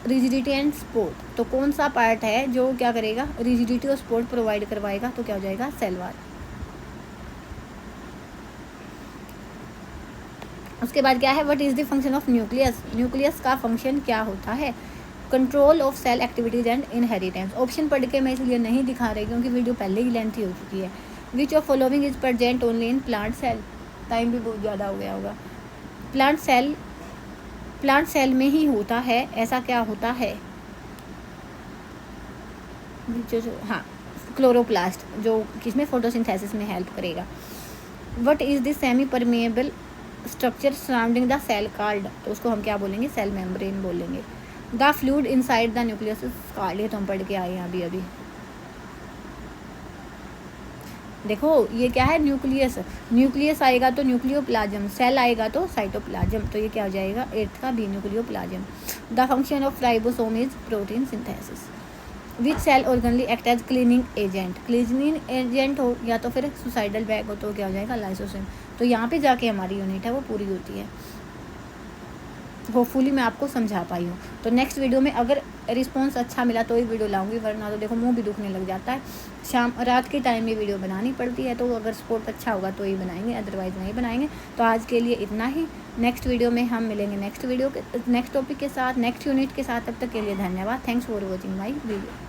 rigidity and support. तो कौन सा पार्ट है जो क्या करेगा, रिजिडिटी और सपोर्ट प्रोवाइड करवाएगा, तो क्या हो जाएगा, सेल वॉल। उसके बाद क्या है, what is the function of nucleus. Nucleus का फंक्शन क्या होता है, control of cell activities and inheritance. Option पढ़ के मैं इसलिए नहीं दिखा रही क्योंकि वीडियो पहले ही लेंथी हो चुकी है। Which of following is present only in plant cell. Time भी बहुत ज़्यादा हो गया होगा। प्लांट सेल में ही होता है, ऐसा क्या होता है, हाँ, क्लोरोप्लास्ट, जो किसमें, फोटोसिंथेसिस में हेल्प करेगा। What is the semi permeable structure surrounding the cell called. तो उसको हम क्या बोलेंगे, सेल मेम्ब्रेन बोलेंगे। The fluid inside the nucleus is called. ये तो हम पढ़ के आए हैं अभी। देखो ये क्या है, न्यूक्लियस आएगा तो न्यूक्लियोप्लाज्म, सेल आएगा तो साइटोप्लाज्म। तो ये क्या हो जाएगा, 8th का B, nucleoplasm. The function of ribosome is protein synthesis. Which cell organelle act as cleaning agent. Cleaning agent हो या तो फिर सुसाइडल बैग हो तो क्या हो जाएगा, लाइसोसोम। तो यहाँ पे जाके हमारी यूनिट है वो पूरी होती है। होपफुली मैं आपको समझा पाई हूँ। तो नेक्स्ट वीडियो में अगर रिस्पॉन्स अच्छा मिला तो ही वीडियो लाऊंगी, वरना तो देखो मुंह भी दुखने लग जाता है। रात के टाइम में वीडियो बनानी पड़ती है, तो अगर सपोर्ट अच्छा होगा तो ही बनाएंगे, अदरवाइज़ नहीं बनाएंगे। तो आज के लिए इतना ही। नेक्स्ट वीडियो में हम मिलेंगे नेक्स्ट टॉपिक के साथ, नेक्स्ट यूनिट के साथ। तब तक के लिए धन्यवाद। Thanks for watching my video.